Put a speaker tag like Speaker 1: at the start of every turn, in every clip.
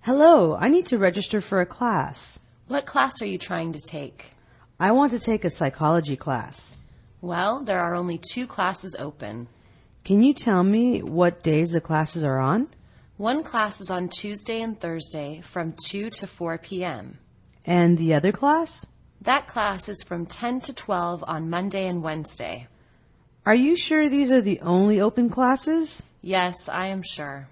Speaker 1: Hello, I need to register for a class.
Speaker 2: What class are you trying to take?
Speaker 1: I want to take a psychology class.
Speaker 2: Well, there are only 2 classes open.
Speaker 1: Can you tell me what days the classes are on?
Speaker 2: One class is on Tuesday and Thursday from 2 to 4 p.m.
Speaker 1: And the other class?
Speaker 2: That class is from 10 to 12 on Monday and Wednesday.
Speaker 1: Are you sure these are the only open classes?
Speaker 2: Yes, I am sure.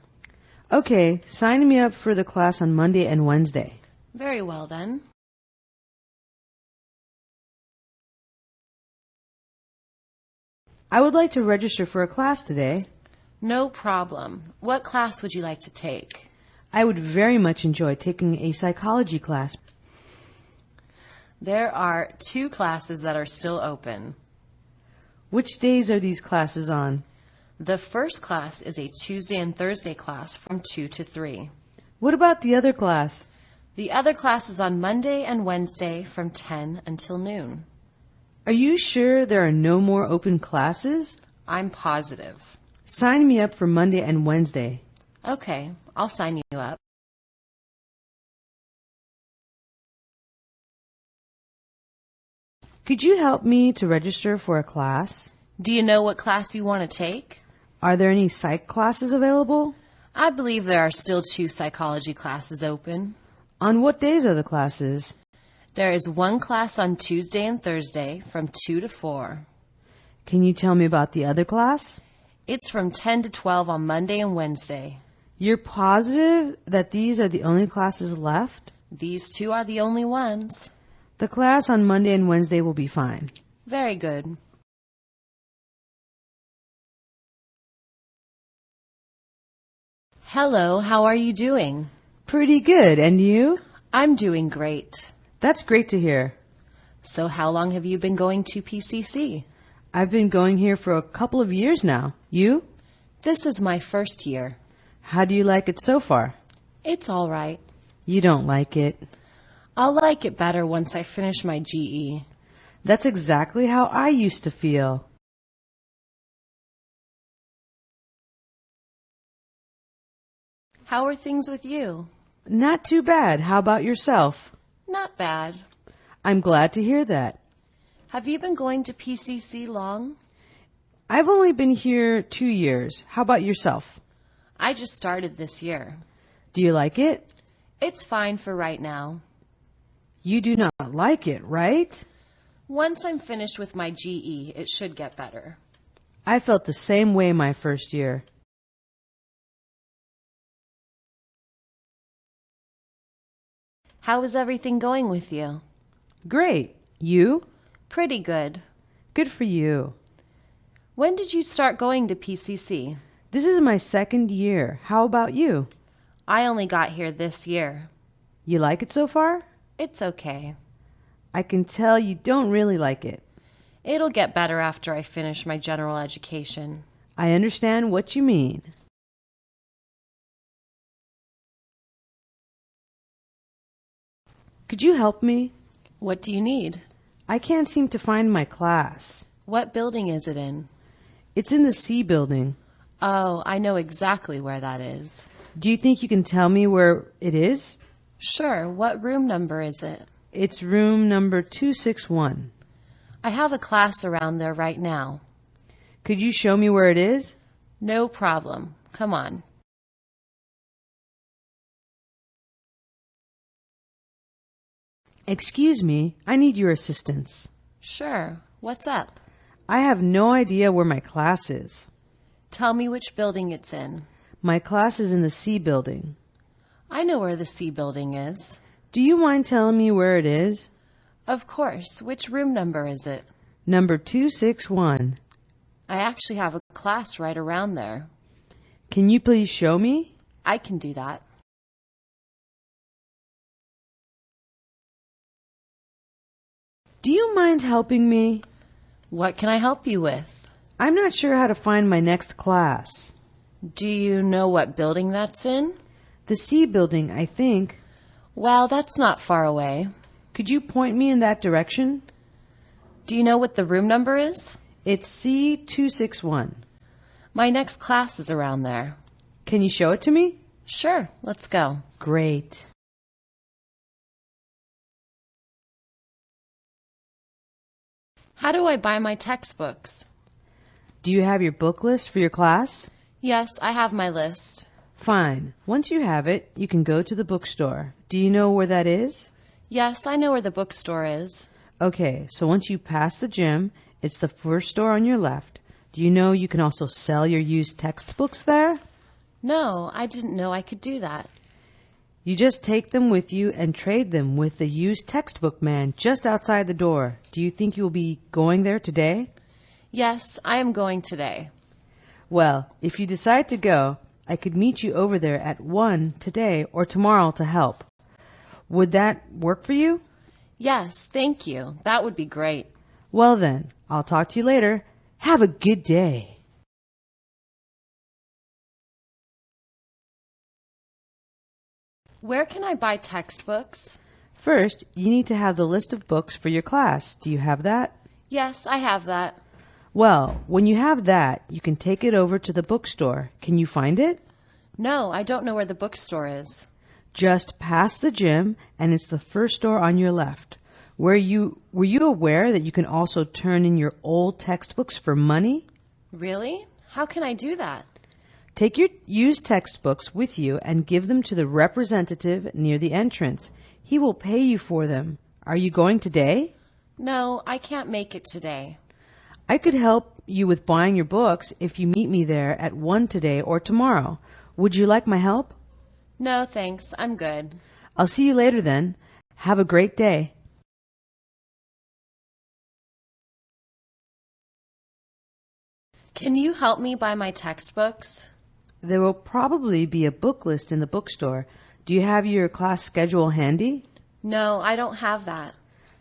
Speaker 1: Okay, sign me up for the class on Monday and Wednesday.
Speaker 2: Very well then.
Speaker 1: I would like to register for a class today.
Speaker 2: No problem. What class would you like to take?
Speaker 1: I would very much enjoy taking a psychology class.
Speaker 2: There are 2 classes that are still open.
Speaker 1: Which days are these classes on?
Speaker 2: The first class is a Tuesday and Thursday class from 2 to 3.
Speaker 1: What about the other class?
Speaker 2: The other class is on Monday and Wednesday from 10 until noon.
Speaker 1: Are you sure there are no more open classes?
Speaker 2: I'm positive.
Speaker 1: Sign me up for Monday and Wednesday.
Speaker 2: Okay, I'll sign you up.
Speaker 1: Could you help me to register for a class?
Speaker 2: Do you know what class you want to take?
Speaker 1: Are there any psych classes available?
Speaker 2: I believe there are still 2 psychology classes open.
Speaker 1: On what days are the classes?
Speaker 2: There is one class on Tuesday and Thursday from 2 to 4.
Speaker 1: Can you tell me about the other class?
Speaker 2: It's from 10 to 12 on Monday and Wednesday.
Speaker 1: You're positive that these are the only classes left?
Speaker 2: These 2 are the only ones.
Speaker 1: The class on Monday and Wednesday will be fine.
Speaker 2: Very good. Hello, how are you doing?
Speaker 1: Pretty good, and you?
Speaker 2: I'm doing great.
Speaker 1: That's great to hear.
Speaker 2: So how long have you been going to PCC?
Speaker 1: I've been going here for a couple of years now. You?
Speaker 2: This is my first year.
Speaker 1: How do you like it so far?
Speaker 2: It's all right.
Speaker 1: You don't like it.
Speaker 2: I'll like it better once I finish my GE.
Speaker 1: That's exactly how I used to feel.
Speaker 2: How are things with you?
Speaker 1: Not too bad. How about yourself?
Speaker 2: Not bad.
Speaker 1: I'm glad to hear that.
Speaker 2: Have you been going to PCC long?
Speaker 1: I've only been here 2 years. How about yourself?
Speaker 2: I just started this year.
Speaker 1: Do you like it?
Speaker 2: It's fine for right now.
Speaker 1: You do not like it, right?
Speaker 2: Once I'm finished with my GE, it should get better.
Speaker 1: I felt the same way my first year.
Speaker 2: How is everything going with you?
Speaker 1: Great. You?
Speaker 2: Pretty good.
Speaker 1: Good for you.
Speaker 2: When did you start going to PCC?
Speaker 1: This is my 2nd year. How about you?
Speaker 2: I only got here this year.
Speaker 1: You like it so far?
Speaker 2: It's okay.
Speaker 1: I can tell you don't really like it.
Speaker 2: It'll get better after I finish my general education.
Speaker 1: I understand what you mean. Could you help me?
Speaker 2: What do you need?
Speaker 1: I can't seem to find my class.
Speaker 2: What building is it in?
Speaker 1: It's in the C building.
Speaker 2: Oh, I know exactly where that is.
Speaker 1: Do you think you can tell me where it is?
Speaker 2: Sure. What room number is it?
Speaker 1: It's room number 261.
Speaker 2: I have a class around there right now.
Speaker 1: Could you show me where it is?
Speaker 2: No problem. Come on.
Speaker 1: Excuse me, I need your assistance.
Speaker 2: Sure. What's up?
Speaker 1: I have no idea where my class is.
Speaker 2: Tell me which building it's in.
Speaker 1: My class is in the C building.
Speaker 2: I know where the C building is.
Speaker 1: Do you mind telling me where it is?
Speaker 2: Of course. Which room number is it?
Speaker 1: Number 261.
Speaker 2: I actually have a class right around there.
Speaker 1: Can you please show me?
Speaker 2: I can do that.
Speaker 1: Do you mind helping me?
Speaker 2: What can I help you with?
Speaker 1: I'm not sure how to find my next class.
Speaker 2: Do you know what building that's in?
Speaker 1: The C building, I think.
Speaker 2: Well, that's not far away.
Speaker 1: Could you point me in that direction?
Speaker 2: Do you know what the room number is?
Speaker 1: It's C261.
Speaker 2: My next class is around there.
Speaker 1: Can you show it to me?
Speaker 2: Sure, let's go.
Speaker 1: Great.
Speaker 2: How do I buy my textbooks?
Speaker 1: Do you have your book list for your class?
Speaker 2: Yes, I have my list.
Speaker 1: Fine. Once you have it, you can go to the bookstore. Do you know where that is?
Speaker 2: Yes, I know where the bookstore is.
Speaker 1: Okay, so once you pass the gym, it's the first store on your left. Do you know you can also sell your used textbooks there?
Speaker 2: No, I didn't know I could do that.
Speaker 1: You just take them with you and trade them with the used textbook man just outside the door. Do you think you'll be going there today?
Speaker 2: Yes, I am going today.
Speaker 1: Well, if you decide to go, I could meet you over there at 1 today or tomorrow to help. Would that work for you?
Speaker 2: Yes, thank you. That would be great.
Speaker 1: Well then, I'll talk to you later. Have a good day.
Speaker 2: Where can I buy textbooks?
Speaker 1: First, you need to have the list of books for your class. Do you have that?
Speaker 2: Yes, I have that.
Speaker 1: Well, when you have that, you can take it over to the bookstore. Can you find it?
Speaker 2: No, I don't know where the bookstore is.
Speaker 1: Just past the gym, and it's the first door on your left. Were you aware that you can also turn in your old textbooks for money?
Speaker 2: Really? How can I do that?
Speaker 1: Take your used textbooks with you and give them to the representative near the entrance. He will pay you for them. Are you going today?
Speaker 2: No, I can't make it today.
Speaker 1: I could help you with buying your books if you meet me there at 1 today or tomorrow. Would you like my help?
Speaker 2: No, thanks. I'm good.
Speaker 1: I'll see you later then. Have a great day.
Speaker 2: Can you help me buy my textbooks?
Speaker 1: There will probably be a book list in the bookstore. Do you have your class schedule handy?
Speaker 2: No, I don't have that.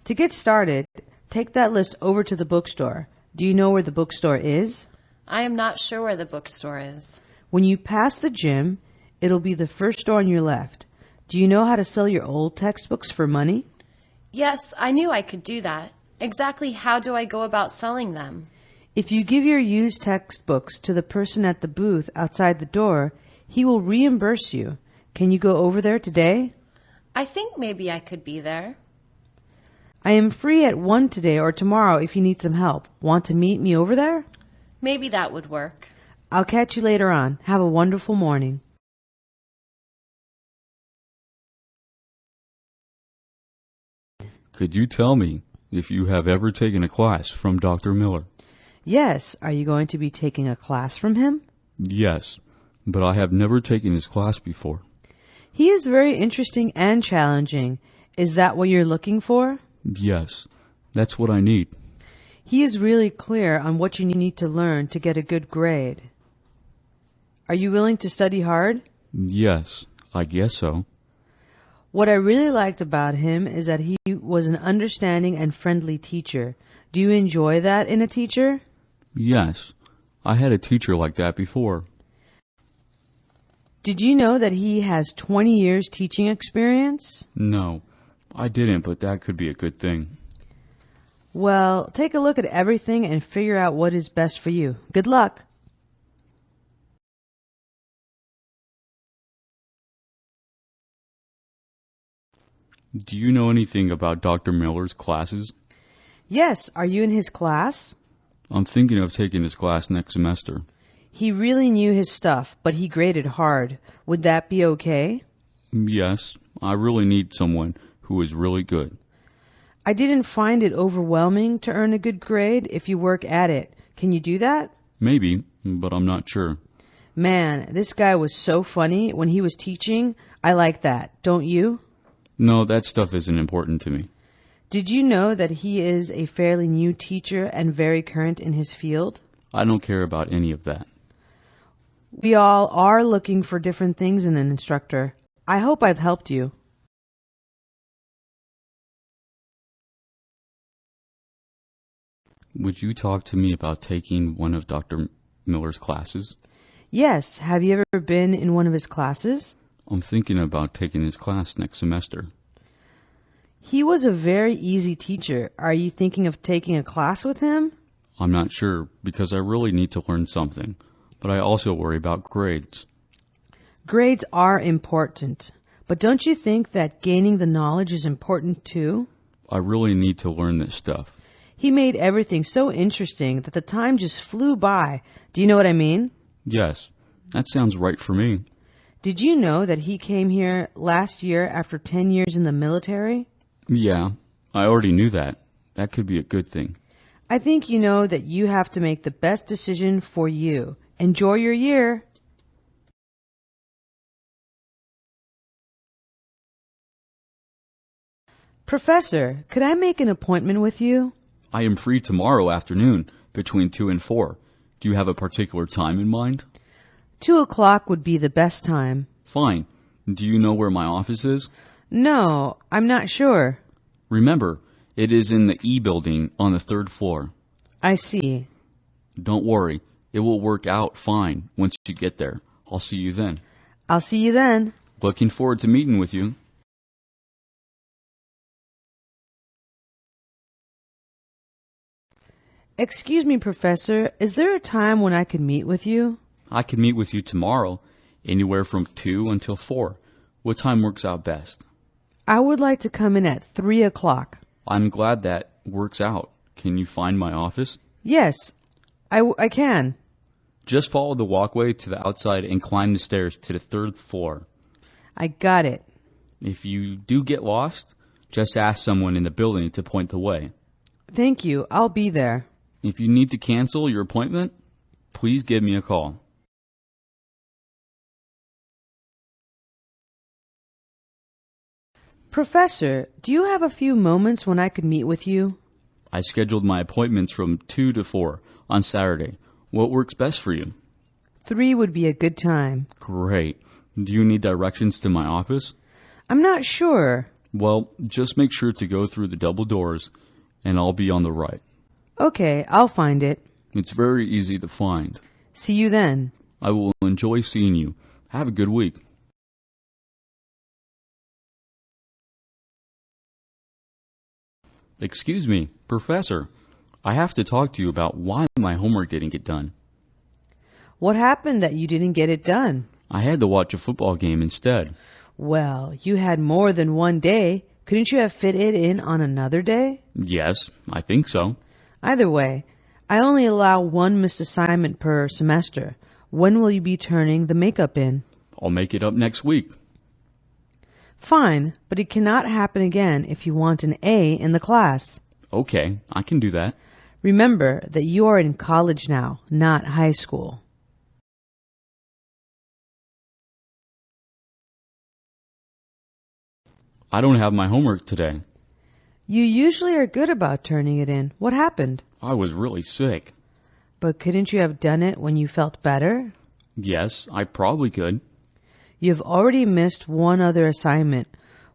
Speaker 1: To get started, take that list over to the bookstore. Do you know where the bookstore is?
Speaker 2: I am not sure where the bookstore is.
Speaker 1: When you pass the gym, it'll be the first door on your left. Do you know how to sell your old textbooks for money?
Speaker 2: Yes, I knew I could do that. Exactly how do I go about selling them?
Speaker 1: If you give your used textbooks to the person at the booth outside the door, he will reimburse you. Can you go over there today?
Speaker 2: I think maybe I could be there.
Speaker 1: I am free at 1 today or tomorrow if you need some help. Want to meet me over there?
Speaker 2: Maybe that would work.
Speaker 1: I'll catch you later on. Have a wonderful morning.
Speaker 3: Could you tell me if you have ever taken a class from Dr. Miller?
Speaker 1: Yes, are you going to be taking a class from him?
Speaker 3: Yes, but I have never taken his class before.
Speaker 1: He is very interesting and challenging. Is that what you're looking for?
Speaker 3: Yes, that's what I need.
Speaker 1: He is really clear on what you need to learn to get a good grade. Are you willing to study hard?
Speaker 3: Yes, I guess so.
Speaker 1: What I really liked about him is that he was an understanding and friendly teacher. Do you enjoy that in a teacher?
Speaker 3: Yes, I had a teacher like that before.
Speaker 1: Did you know that he has 20 years teaching experience?
Speaker 3: No, I didn't, but that could be a good thing.
Speaker 1: Well, take a look at everything and figure out what is best for you. Good luck.
Speaker 3: Do you know anything about Dr. Miller's classes?
Speaker 1: Yes, are you in his class?
Speaker 3: I'm thinking of taking his class next semester.
Speaker 1: He really knew his stuff, but he graded hard. Would that be okay?
Speaker 3: Yes, I really need someone who is really good.
Speaker 1: I didn't find it overwhelming to earn a good grade if you work at it. Can you do that?
Speaker 3: Maybe, but I'm not sure.
Speaker 1: Man, this guy was so funny when he was teaching. I like that, don't you?
Speaker 3: No, that stuff isn't important to me.
Speaker 1: Did you know that he is a fairly new teacher and very current in his field?
Speaker 3: I don't care about any of that.
Speaker 1: We all are looking for different things in an instructor. I hope I've helped you.
Speaker 3: Would you talk to me about taking one of Dr. Miller's classes?
Speaker 1: Yes, have you ever been in one of his classes?
Speaker 3: I'm thinking about taking his class next semester.
Speaker 1: He was a very easy teacher. Are you thinking of taking a class with him?
Speaker 3: I'm not sure, because I really need to learn something, but I also worry about grades.
Speaker 1: Grades are important, but don't you think that gaining the knowledge is important too?
Speaker 3: I really need to learn this stuff.
Speaker 1: He made everything so interesting that the time just flew by. Do you know what I mean?
Speaker 3: Yes, that sounds right for me.
Speaker 1: Did you know that he came here last year after 10 years in the military?
Speaker 3: Yeah, I already knew that. That could be a good thing.
Speaker 1: I think you know that you have to make the best decision for you. Enjoy your year. Professor, could I make an appointment with you?
Speaker 3: I am free tomorrow afternoon between 2 and 4. Do you have a particular time in mind?
Speaker 1: 2 o'clock would be the best time.
Speaker 3: Fine. Do you know where my office is?
Speaker 1: No, I'm not sure.
Speaker 3: Remember, it is in the E building on the 3rd floor.
Speaker 1: I see.
Speaker 3: Don't worry. It will work out fine once you get there. I'll see you then.
Speaker 1: I'll see you then.
Speaker 3: Looking forward to meeting with you.
Speaker 1: Excuse me, Professor, is there a time when I could meet with you?
Speaker 3: I can meet with you tomorrow, anywhere from 2 until 4. What time works out best?
Speaker 1: I would like to come in at 3 o'clock.
Speaker 3: I'm glad that works out. Can you find my office?
Speaker 1: Yes, I can.
Speaker 3: Just follow the walkway to the outside and climb the stairs to the 3rd floor.
Speaker 1: I got it.
Speaker 3: If you do get lost, just ask someone in the building to point the way.
Speaker 1: Thank you. I'll be there.
Speaker 3: If you need to cancel your appointment, please give me a call.
Speaker 1: Professor, do you have a few moments when I could meet with you?
Speaker 3: I scheduled my appointments from 2 to 4 on Saturday. What works best for you?
Speaker 1: 3 would be a good time.
Speaker 3: Great. Do you need directions to my office?
Speaker 1: I'm not sure.
Speaker 3: Well, just make sure to go through the double doors, and I'll be on the right.
Speaker 1: Okay, I'll find it.
Speaker 3: It's very easy to find.
Speaker 1: See you then.
Speaker 3: I will enjoy seeing you. Have a good week. Excuse me, Professor. I have to talk to you about why my homework didn't get done.
Speaker 1: What happened that you didn't get it done?
Speaker 3: I had to watch a football game instead.
Speaker 1: Well, you had more than one day. Couldn't you have fit it in on another day?
Speaker 3: Yes, I think so.
Speaker 1: Either way, I only allow one missed assignment per semester. When will you be turning the makeup in?
Speaker 3: I'll make it up next week.
Speaker 1: Fine, but it cannot happen again if you want an A in the class.
Speaker 3: Okay, I can do that.
Speaker 1: Remember that you are in college now, not high school.
Speaker 3: I don't have my homework today.
Speaker 1: You usually are good about turning it in. What happened?
Speaker 3: I was really sick.
Speaker 1: But couldn't you have done it when you felt better?
Speaker 3: Yes, I probably could.
Speaker 1: You've already missed one other assignment.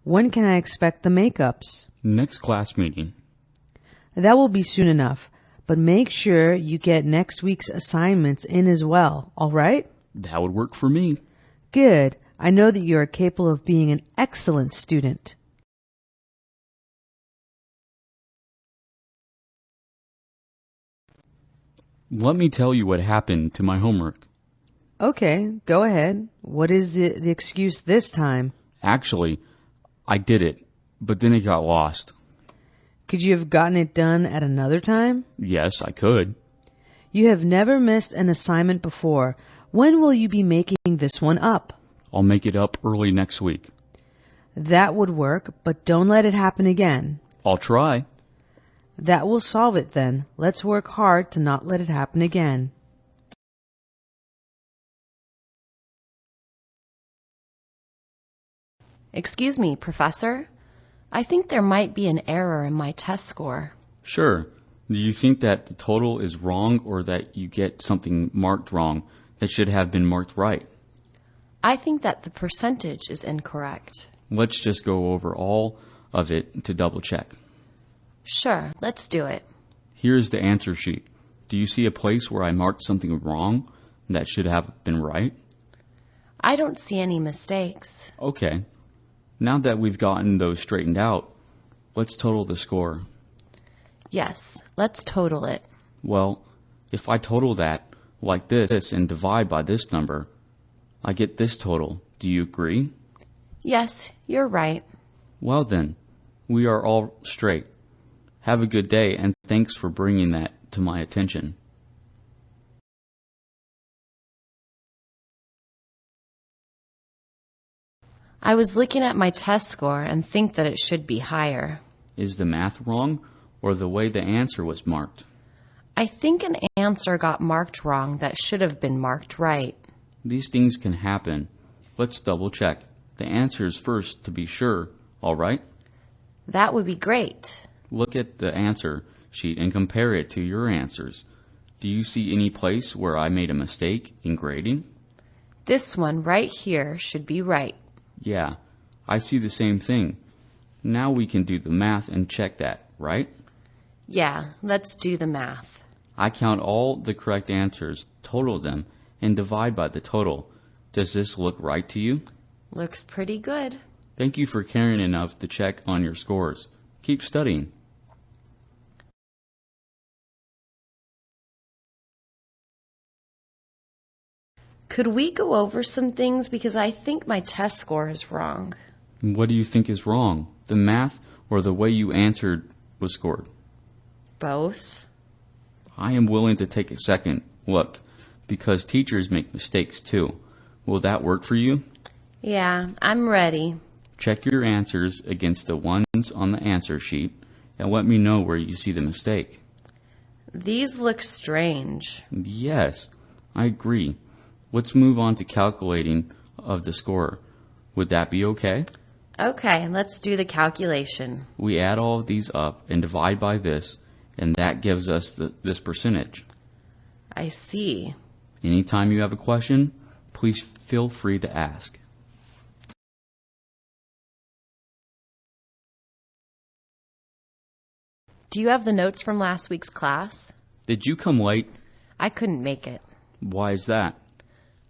Speaker 1: When can I expect the makeups?
Speaker 3: Next class meeting.
Speaker 1: That will be soon enough, but make sure you get next week's assignments in as well, all right?
Speaker 3: That would work for me.
Speaker 1: Good. I know that you are capable of being an excellent student.
Speaker 3: Let me tell you what happened to my homework.
Speaker 1: Okay, go ahead. What is the excuse this time?
Speaker 3: Actually, I did it, but then it got lost.
Speaker 1: Could you have gotten it done at another time?
Speaker 3: Yes, I could.
Speaker 1: You have never missed an assignment before. When will you be making this one up?
Speaker 3: I'll make it up early next week.
Speaker 1: That would work, but don't let it happen again.
Speaker 3: I'll try.
Speaker 1: That will solve it then. Let's work hard to not let it happen again.
Speaker 2: Excuse me, Professor. I think there might be an error in my test score.
Speaker 3: Sure. Do you think that the total is wrong or that you get something marked wrong that should have been marked right?
Speaker 2: I think that the percentage is incorrect.
Speaker 3: Let's just go over all of it to double check.
Speaker 2: Sure, let's do it.
Speaker 3: Here's the answer sheet. Do you see a place where I marked something wrong that should have been right?
Speaker 2: I don't see any mistakes.
Speaker 3: Okay. Now that we've gotten those straightened out, let's total the score.
Speaker 2: Yes, let's total it.
Speaker 3: Well, if I total that like this and divide by this number, I get this total. Do you agree?
Speaker 2: Yes, you're right.
Speaker 3: Well then, we are all straight. Have a good day, and thanks for bringing that to my attention.
Speaker 2: I was looking at my test score and think that it should be higher.
Speaker 3: Is the math wrong, or the way the answer was marked?
Speaker 2: I think an answer got marked wrong that should have been marked right.
Speaker 3: These things can happen. Let's double check. The answers first to be sure, all right?
Speaker 2: That would be great.
Speaker 3: Look at the answer sheet and compare it to your answers. Do you see any place where I made a mistake in grading?
Speaker 2: This one right here should be right.
Speaker 3: Yeah, I see the same thing. Now we can do the math and check that, right?
Speaker 2: Yeah, let's do the math.
Speaker 3: I count all the correct answers, total them, and divide by the total. Does this look right to you?
Speaker 2: Looks pretty good.
Speaker 3: Thank you for caring enough to check on your scores. Keep studying.
Speaker 2: Could we go over some things because I think my test score is wrong?
Speaker 3: What do you think is wrong? The math or the way you answered was scored?
Speaker 2: Both.
Speaker 3: I am willing to take a second look because teachers make mistakes too. Will that work for you?
Speaker 2: Yeah, I'm ready.
Speaker 3: Check your answers against the ones on the answer sheet and let me know where you see the mistake.
Speaker 2: These look strange.
Speaker 3: Yes, I agree. Let's move on to calculating of the score. Would that be okay?
Speaker 2: Okay, let's do the calculation.
Speaker 3: We add all of these up and divide by this, and that gives us this percentage.
Speaker 2: I see.
Speaker 3: Anytime you have a question, please feel free to ask.
Speaker 2: Do you have the notes from last week's class?
Speaker 3: Did you come late?
Speaker 2: I couldn't make it.
Speaker 3: Why is that?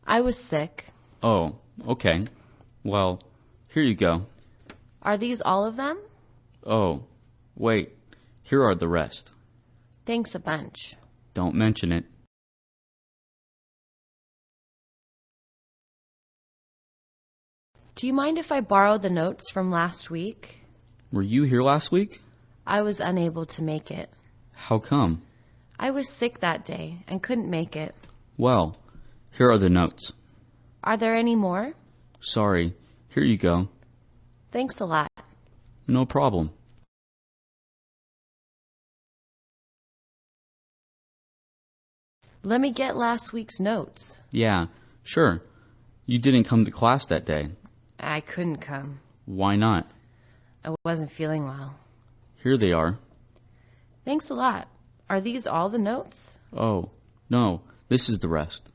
Speaker 2: I was sick.
Speaker 3: Oh, okay. Well, here you go.
Speaker 2: Are these all of them?
Speaker 3: Oh, wait. Here are the rest.
Speaker 2: Thanks a bunch.
Speaker 3: Don't mention it.
Speaker 2: Do you mind if I borrow the notes from last week?
Speaker 3: Were you here last week?
Speaker 2: I was unable to make it.
Speaker 3: How come?
Speaker 2: I was sick that day and couldn't make it.
Speaker 3: Well, here are the notes.
Speaker 2: Are there any more?
Speaker 3: Sorry. Here you go.
Speaker 2: Thanks a lot.
Speaker 3: No problem.
Speaker 2: Let me get last week's notes.
Speaker 3: Yeah, sure. You didn't come to class that day.
Speaker 2: I couldn't come.
Speaker 3: Why not?
Speaker 2: I wasn't feeling well.
Speaker 3: Here they are.
Speaker 2: Thanks a lot. Are these all the notes?
Speaker 3: Oh, no, this is the rest.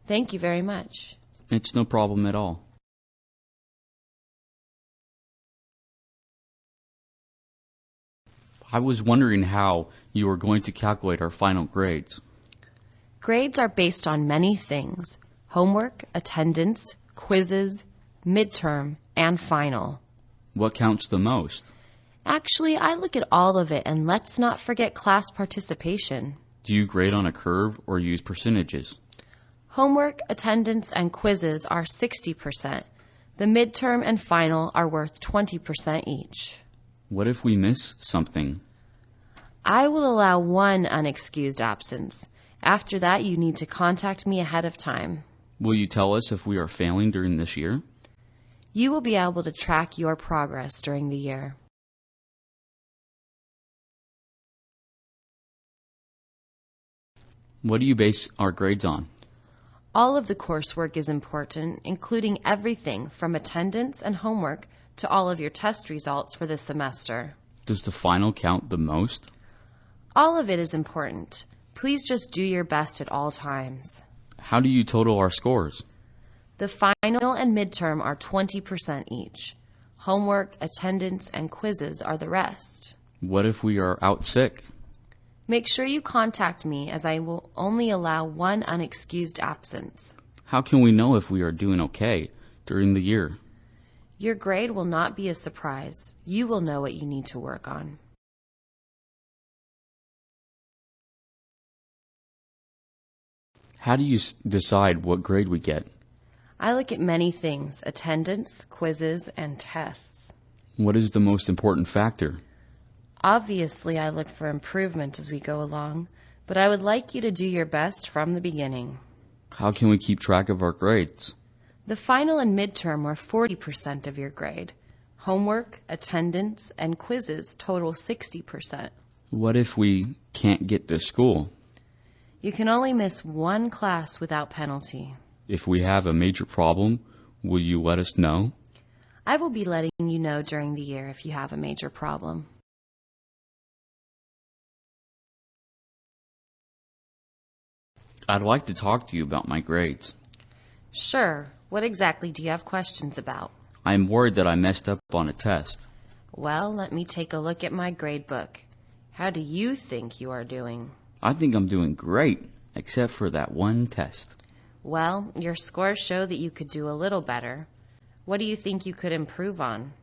Speaker 2: Thank you very much.
Speaker 3: It's no problem at all. I was wondering how you were going to calculate our final grades.
Speaker 2: Grades are based on many things: homework, attendance, quizzes, midterm, and final.
Speaker 3: What counts the most?
Speaker 2: Actually, I look at all of it, and let's not forget class participation.
Speaker 3: Do you grade on a curve or use percentages?
Speaker 2: Homework, attendance, and quizzes are 60%. The midterm and final are worth 20% each.
Speaker 3: What if we miss something?
Speaker 2: I will allow one unexcused absence. After that, you need to contact me ahead of time.
Speaker 3: Will you tell us if we are failing during this year?
Speaker 2: You will be able to track your progress during the year.
Speaker 3: What do you base our grades on?
Speaker 2: All of the coursework is important, including everything from attendance and homework to all of your test results for the semester.
Speaker 3: Does the final count the most?
Speaker 2: All of it is important. Please just do your best at all times.
Speaker 3: How do you total our scores?
Speaker 2: The final and midterm are 20% each. Homework, attendance, and quizzes are the rest.
Speaker 3: What if we are out sick?
Speaker 2: Make sure you contact me, as I will only allow one unexcused absence.
Speaker 3: How can we know if we are doing okay during the year?
Speaker 2: Your grade will not be a surprise. You will know what you need to work on.
Speaker 3: How do you decide what grade we get?
Speaker 2: I look at many things: attendance, quizzes, and tests.
Speaker 3: What is the most important factor?
Speaker 2: Obviously, I look for improvement as we go along, but I would like you to do your best from the beginning.
Speaker 3: How can we keep track of our grades?
Speaker 2: The final and midterm are 40% of your grade. Homework, attendance, and quizzes total 60%.
Speaker 3: What if we can't get to school?
Speaker 2: You can only miss one class without penalty.
Speaker 3: If we have a major problem, will you let us know?
Speaker 2: I will be letting you know during the year if you have a major problem.
Speaker 3: I'd like to talk to you about my grades.
Speaker 2: Sure. What exactly do you have questions about?
Speaker 3: I'm worried that I messed up on a test.
Speaker 2: Well, let me take a look at my grade book. How do you think you are doing?
Speaker 3: I think I'm doing great, except for that one test.
Speaker 2: Well, your scores show that you could do a little better. What do you think you could improve on?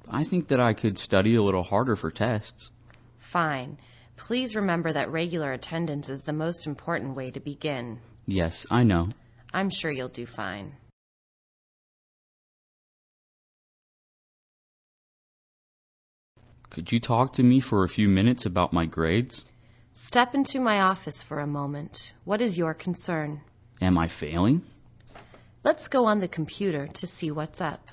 Speaker 3: I think that I could study a little harder for tests.
Speaker 2: Fine. Please remember that regular attendance is the most important way to begin.
Speaker 3: Yes, I know.
Speaker 2: I'm sure you'll do fine.
Speaker 3: Could you talk to me for a few minutes about my grades?
Speaker 2: Step into my office for a moment. What is your concern?
Speaker 3: Am I failing?
Speaker 2: Let's go on the computer to see what's up.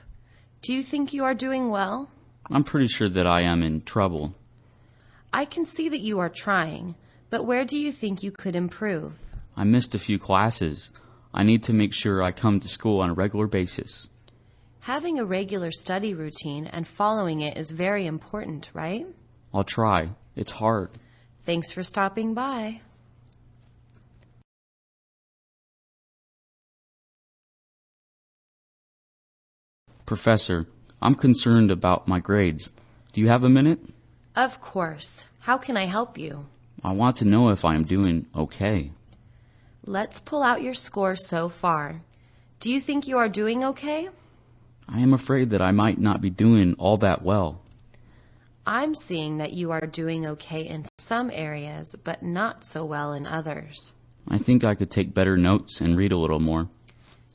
Speaker 2: Do you think you are doing well?
Speaker 3: I'm pretty sure that I am in trouble.
Speaker 2: I can see that you are trying, but where do you think you could improve?
Speaker 3: I missed a few classes. I need to make sure I come to school on a regular basis.
Speaker 2: Having a regular study routine and following it is very important, right?
Speaker 3: I'll try. It's hard.
Speaker 2: Thanks for stopping by.
Speaker 3: Professor, I'm concerned about my grades. Do you have a minute?
Speaker 2: Of course. How can I help you?
Speaker 3: I want to know if I am doing okay.
Speaker 2: Let's pull out your scores so far. Do you think you are doing okay?
Speaker 3: I am afraid that I might not be doing all that well.
Speaker 2: I'm seeing that you are doing okay in some areas, but not so well in others.
Speaker 3: I think I could take better notes and read a little more.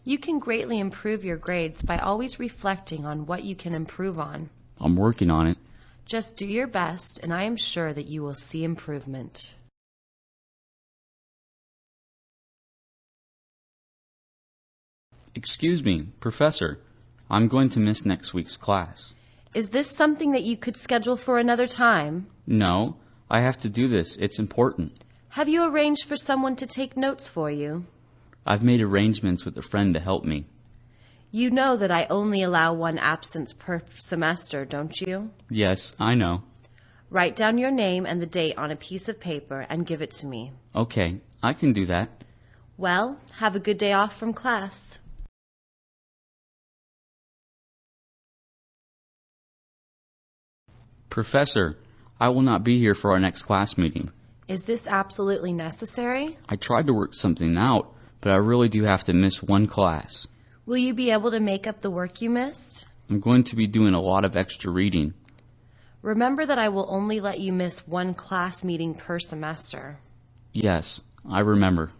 Speaker 2: You can greatly improve your grades by always reflecting on what you can improve on.
Speaker 3: I'm working on it.
Speaker 2: Just do your best, and I am sure that you will see improvement.
Speaker 3: Excuse me, Professor. I'm going to miss next week's class.
Speaker 2: Is this something that you could schedule for another time?
Speaker 3: No, I have to do this. It's important.
Speaker 2: Have you arranged for someone to take notes for you?
Speaker 3: I've made arrangements with a friend to help me.
Speaker 2: You know that I only allow one absence per semester, don't you?
Speaker 3: Yes, I know.
Speaker 2: Write down your name and the date on a piece of paper and give it to me.
Speaker 3: Okay, I can do that.
Speaker 2: Well, have a good day off from class.
Speaker 3: Professor, I will not be here for our next class meeting.
Speaker 2: Is this absolutely necessary?
Speaker 3: I tried to work something out, but I really do have to miss one class.
Speaker 2: Will you be able to make up the work you missed?
Speaker 3: I'm going to be doing a lot of extra reading.
Speaker 2: Remember that I will only let you miss one class meeting per semester.
Speaker 3: Yes, I remember.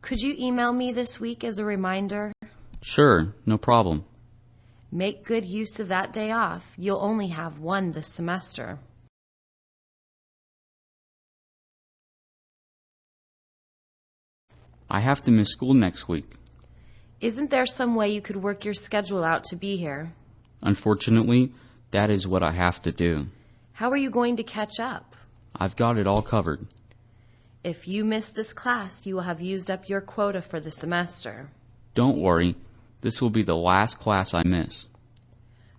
Speaker 2: Could you email me this week as a reminder?
Speaker 3: Sure, no problem.
Speaker 2: Make good use of that day off. You'll only have one this semester.
Speaker 3: I have to miss school next week.
Speaker 2: Isn't there some way you could work your schedule out to be here?
Speaker 3: Unfortunately, that is what I have to do.
Speaker 2: How are you going to catch up?
Speaker 3: I've got it all covered.
Speaker 2: If you miss this class, you will have used up your quota for the semester.
Speaker 3: Don't worry, this will be the last class I miss.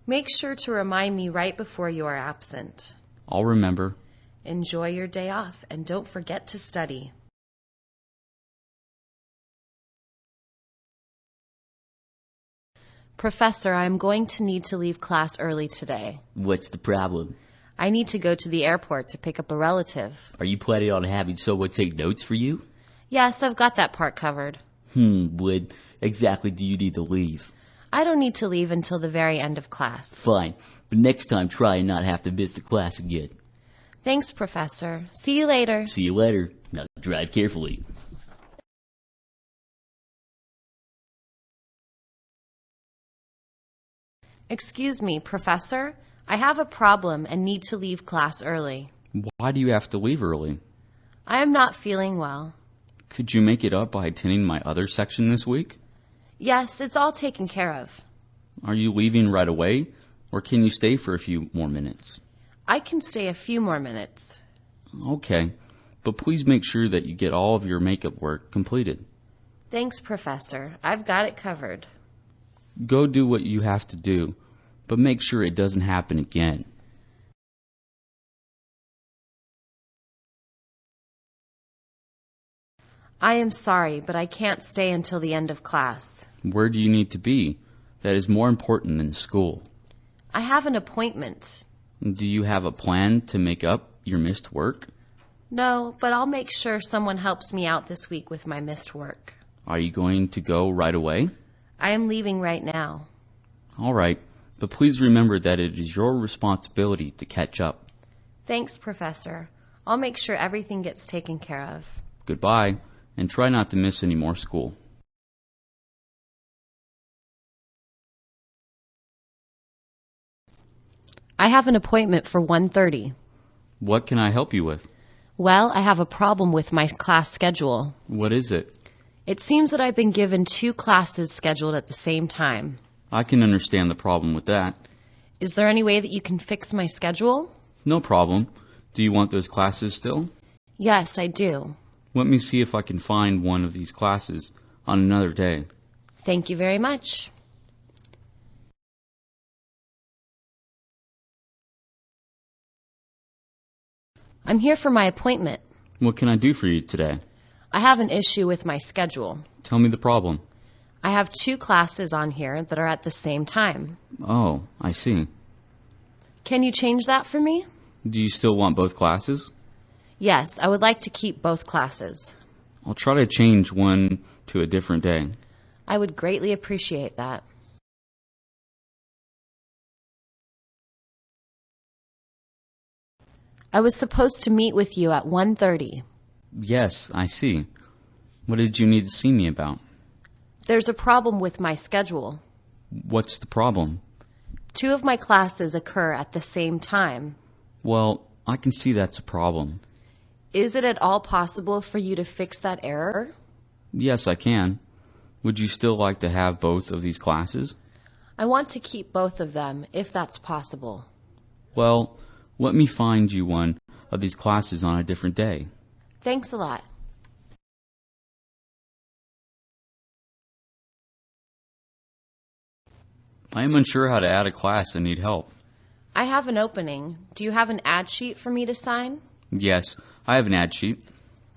Speaker 2: Make sure to remind me right before you are absent.
Speaker 3: I'll remember.
Speaker 2: Enjoy your day off and don't forget to study. Professor, I'm going to need to leave class early today.
Speaker 4: What's the problem?
Speaker 2: I need to go to the airport to pick up a relative.
Speaker 4: Are you planning on having someone take notes for you?
Speaker 2: Yes, I've got that part covered.
Speaker 4: When exactly do you need to leave?
Speaker 2: I don't need to leave until the very end of class.
Speaker 4: Fine, but next time try and not have to miss the class again.
Speaker 2: Thanks, Professor. See you later.
Speaker 4: See you later. Now drive carefully.
Speaker 2: Excuse me, Professor. I have a problem and need to leave class early.
Speaker 3: Why do you have to leave early?
Speaker 2: I am not feeling well.
Speaker 3: Could you make it up by attending my other section this week?
Speaker 2: Yes, it's all taken care of.
Speaker 3: Are you leaving right away, or can you stay for a few more minutes?
Speaker 2: I can stay a few more minutes.
Speaker 3: Okay, but please make sure that you get all of your makeup work completed.
Speaker 2: Thanks, Professor. I've got it covered.
Speaker 3: Go do what you have to do, but make sure it doesn't happen again.
Speaker 2: I am sorry, but I can't stay until the end of class.
Speaker 3: Where do you need to be? That is more important than school.
Speaker 2: I have an appointment.
Speaker 3: Do you have a plan to make up your missed work?
Speaker 2: No, but I'll make sure someone helps me out this week with my missed work.
Speaker 3: Are you going to go right away?
Speaker 2: I am leaving right now.
Speaker 3: All right, but please remember that it is your responsibility to catch up.
Speaker 2: Thanks, Professor. I'll make sure everything gets taken care of.
Speaker 3: Goodbye, and try not to miss any more school.
Speaker 2: I have an appointment for 1:30.
Speaker 3: What can I help you with?
Speaker 2: Well, I have a problem with my class schedule.
Speaker 3: What is it?
Speaker 2: It seems that I've been given 2 classes scheduled at the same time.
Speaker 3: I can understand the problem with that.
Speaker 2: Is there any way that you can fix my schedule?
Speaker 3: No problem. Do you want those classes still?
Speaker 2: Yes, I do.
Speaker 3: Let me see if I can find one of these classes on another day.
Speaker 2: Thank you very much. I'm here for my appointment.
Speaker 3: What can I do for you today?
Speaker 2: I have an issue with my schedule.
Speaker 3: Tell me the problem.
Speaker 2: I have 2 classes on here that are at the same time.
Speaker 3: Oh, I see.
Speaker 2: Can you change that for me?
Speaker 3: Do you still want both classes?
Speaker 2: Yes, I would like to keep both classes.
Speaker 3: I'll try to change one to a different day.
Speaker 2: I would greatly appreciate that. I was supposed to meet with you at 1:30.
Speaker 3: Yes, I see. What did you need to see me about?
Speaker 2: There's a problem with my schedule.
Speaker 3: What's the problem?
Speaker 2: 2 of my classes occur at the same time.
Speaker 3: Well, I can see that's a problem.
Speaker 2: Is it at all possible for you to fix that error?
Speaker 3: Yes, I can. Would you still like to have both of these classes?
Speaker 2: I want to keep both of them, if that's possible.
Speaker 3: Well, let me find you one of these classes on a different day.
Speaker 2: Thanks a lot.
Speaker 3: I am unsure how to add a class and need help.
Speaker 2: I have an opening. Do you have an ad sheet for me to sign?
Speaker 3: Yes, I have an ad sheet.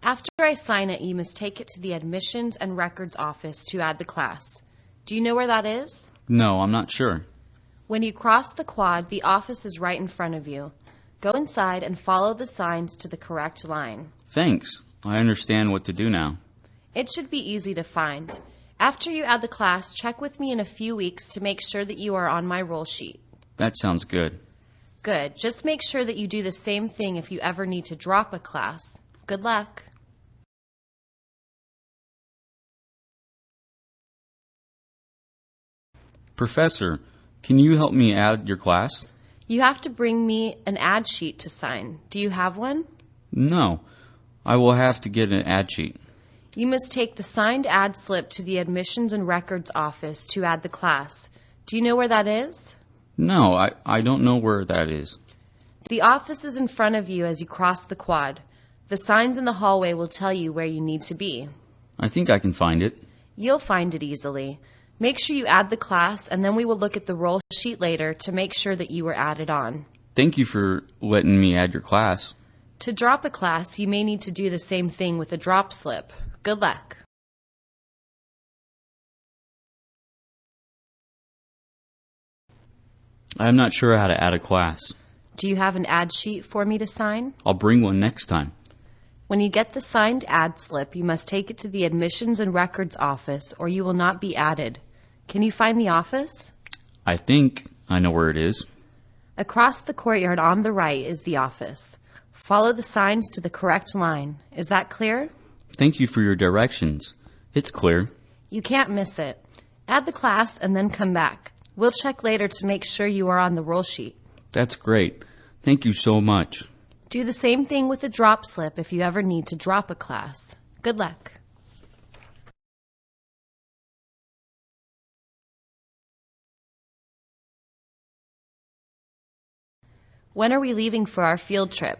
Speaker 2: After I sign it, you must take it to the admissions and records office to add the class. Do you know where that is?
Speaker 3: No, I'm not sure.
Speaker 2: When you cross the quad, the office is right in front of you. Go inside and follow the signs to the correct line.
Speaker 3: Thanks. I understand what to do now.
Speaker 2: It should be easy to find. After you add the class, check with me in a few weeks to make sure that you are on my roll sheet.
Speaker 3: That sounds good.
Speaker 2: Good. Just make sure that you do the same thing if you ever need to drop a class. Good luck.
Speaker 3: Professor, can you help me add your class?
Speaker 2: You have to bring me an ad sheet to sign. Do you have one?
Speaker 3: No. I will have to get an ad sheet.
Speaker 2: You must take the signed ad slip to the admissions and records office to add the class. Do you know where that is?
Speaker 3: No, I don't know where that is.
Speaker 2: The office is in front of you as you cross the quad. The signs in the hallway will tell you where you need to be.
Speaker 3: I think I can find it.
Speaker 2: You'll find it easily. Make sure you add the class, and then we will look at the roll sheet later to make sure that you were added on.
Speaker 3: Thank you for letting me add your class.
Speaker 2: To drop a class, you may need to do the same thing with a drop slip. Good luck.
Speaker 3: I'm not sure how to add a class.
Speaker 2: Do you have an ad sheet for me to sign?
Speaker 3: I'll bring one next time.
Speaker 2: When you get the signed ad slip, you must take it to the admissions and records office, or you will not be added. Can you find the office?
Speaker 3: I think I know where it is.
Speaker 2: Across the courtyard on the right is the office. Follow the signs to the correct line. Is that clear?
Speaker 3: Thank you for your directions. It's clear.
Speaker 2: You can't miss it. Add the class and then come back. We'll check later to make sure you are on the roll sheet.
Speaker 3: That's great. Thank you so much.
Speaker 2: Do the same thing with a drop slip if you ever need to drop a class. Good luck. When are we leaving for our field trip?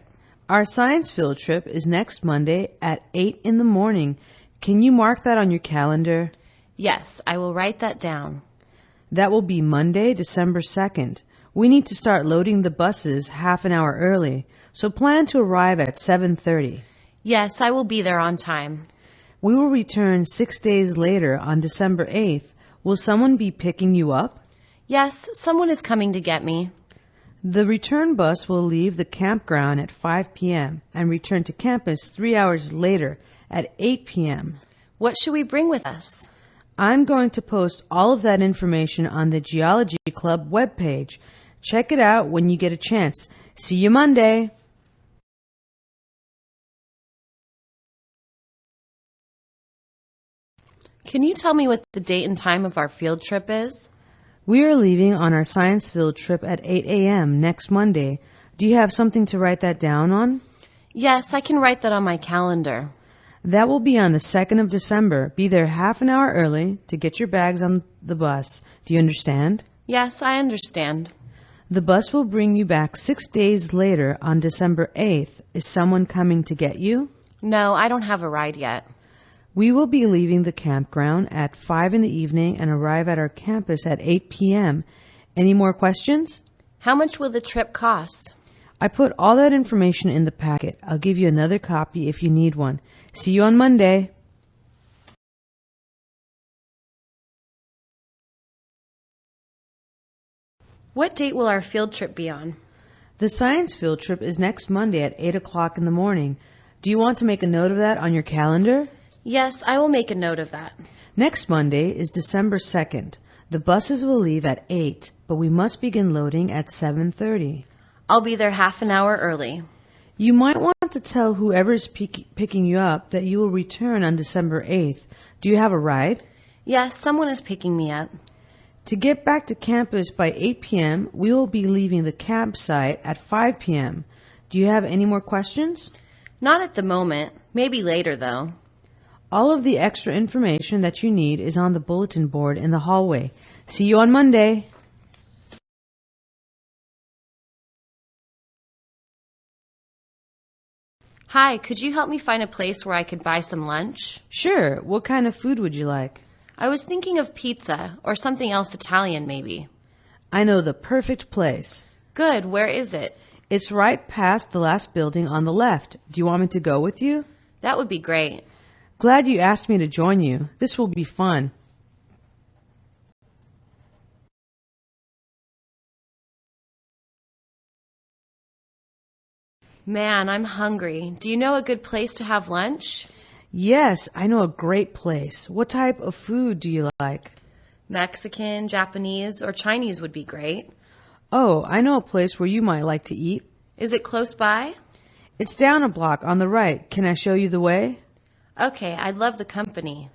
Speaker 1: Our science field trip is next Monday at 8 in the morning. Can you mark that on your calendar?
Speaker 2: Yes, I will write that down.
Speaker 1: That will be Monday, December 2nd. We need to start loading the buses half an hour early, so plan to arrive at 7:30.
Speaker 2: Yes, I will be there on time.
Speaker 1: We will return 6 days later on December 8th. Will someone be picking you up?
Speaker 2: Yes, someone is coming to get me.
Speaker 1: The return bus will leave the campground at 5 p.m. and return to campus 3 hours later at 8 p.m.
Speaker 2: What should we bring with us?
Speaker 1: I'm going to post all of that information on the Geology Club webpage. Check it out when you get a chance. See you Monday.
Speaker 2: Can you tell me what the date and time of our field trip is?
Speaker 1: We are leaving on our science field trip at 8 a.m. next Monday. Do you have something to write that down on?
Speaker 2: Yes, I can write that on my calendar.
Speaker 1: That will be on the 2nd of December. Be there half an hour early to get your bags on the bus. Do you understand?
Speaker 2: Yes, I understand.
Speaker 1: The bus will bring you back 6 days later on December 8th. Is someone coming to get you?
Speaker 2: No, I don't have a ride yet.
Speaker 1: We will be leaving the campground at 5 in the evening and arrive at our campus at 8 p.m. Any more questions?
Speaker 2: How much will the trip cost?
Speaker 1: I put all that information in the packet. I'll give you another copy if you need one. See you on Monday.
Speaker 2: What date will our field trip be on?
Speaker 1: The science field trip is next Monday at 8 o'clock in the morning. Do you want to make a note of that on your calendar?
Speaker 2: Yes, I will make a note of that.
Speaker 1: Next Monday is December 2nd. The buses will leave at 8, but we must begin loading at 7:30.
Speaker 2: I'll be there half an hour early.
Speaker 1: You might want to tell whoever is picking you up that you will return on December 8th. Do you have a ride?
Speaker 2: Yes, someone is picking me up.
Speaker 1: To get back to campus by 8 p.m., we will be leaving the campsite at 5 p.m. Do you have any more questions?
Speaker 2: Not at the moment. Maybe later, though.
Speaker 1: All of the extra information that you need is on the bulletin board in the hallway. See you on Monday.
Speaker 2: Hi, could you help me find a place where I could buy some lunch?
Speaker 1: Sure. What kind of food would you like?
Speaker 2: I was thinking of pizza or something else Italian, maybe.
Speaker 1: I know the perfect place.
Speaker 2: Good. Where is it?
Speaker 1: It's right past the last building on the left. Do you want me to go with you?
Speaker 2: That would be great.
Speaker 1: Glad you asked me to join you. This will be fun.
Speaker 2: Man, I'm hungry. Do you know a good place to have lunch?
Speaker 1: Yes, I know a great place. What type of food do you like?
Speaker 2: Mexican, Japanese, or Chinese would be great.
Speaker 1: Oh, I know a place where you might like to eat.
Speaker 2: Is it close by?
Speaker 1: It's down a block on the right. Can I show you the way?
Speaker 2: Okay, I'd love the company.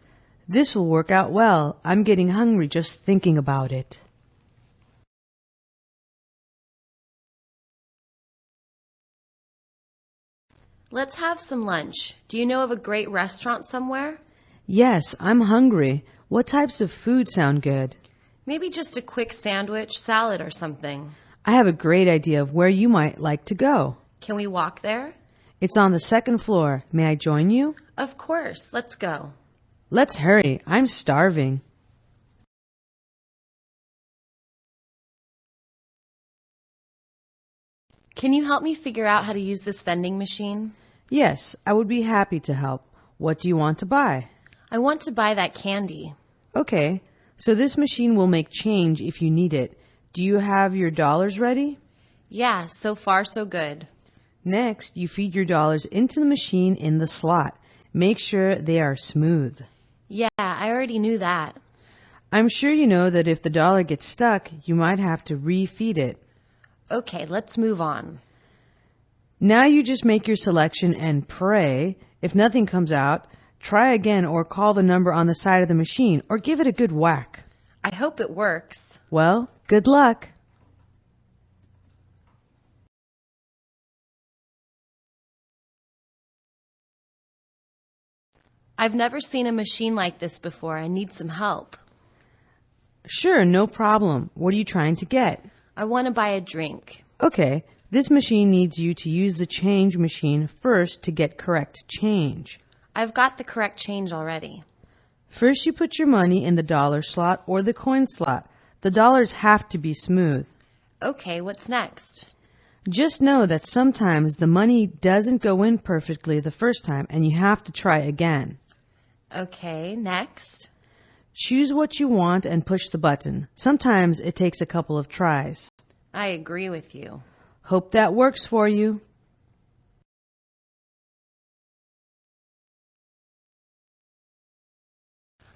Speaker 1: This will work out well. I'm getting hungry just thinking about it.
Speaker 2: Let's have some lunch. Do you know of a great restaurant somewhere?
Speaker 1: Yes, I'm hungry. What types of food sound good?
Speaker 2: Maybe just a quick sandwich, salad, or something.
Speaker 1: I have a great idea of where you might like to go.
Speaker 2: Can we walk there?
Speaker 1: It's on the second floor. May I join you?
Speaker 2: Of course. Let's go.
Speaker 1: Let's hurry. I'm starving.
Speaker 2: Can you help me figure out how to use this vending machine?
Speaker 1: Yes, I would be happy to help. What do you want to buy?
Speaker 2: I want to buy that candy.
Speaker 1: Okay, so this machine will make change if you need it. Do you have your dollars ready?
Speaker 2: Yeah, so far so good.
Speaker 1: Next, you feed your dollars into the machine in the slot. Make sure they are smooth.
Speaker 2: Yeah, I already knew that.
Speaker 1: I'm sure you know that if the dollar gets stuck, you might have to refeed it.
Speaker 2: Okay, let's move on.
Speaker 1: Now you just make your selection and pray. If nothing comes out, try again or call the number on the side of the machine or give it a good whack.
Speaker 2: I hope it works.
Speaker 1: Well, good luck.
Speaker 2: I've never seen a machine like this before. I need some help.
Speaker 1: Sure, no problem. What are you trying to get?
Speaker 2: I want to buy a drink.
Speaker 1: Okay, this machine needs you to use the change machine first to get correct change.
Speaker 2: I've got the correct change already.
Speaker 1: First, you put your money in the dollar slot or the coin slot. The dollars have to be smooth.
Speaker 2: Okay, what's next?
Speaker 1: Just know that sometimes the money doesn't go in perfectly the first time and you have to try again.
Speaker 2: Okay, next.
Speaker 1: Choose what you want and push the button. Sometimes it takes a couple of tries.
Speaker 2: I agree with you.
Speaker 1: Hope that works for you.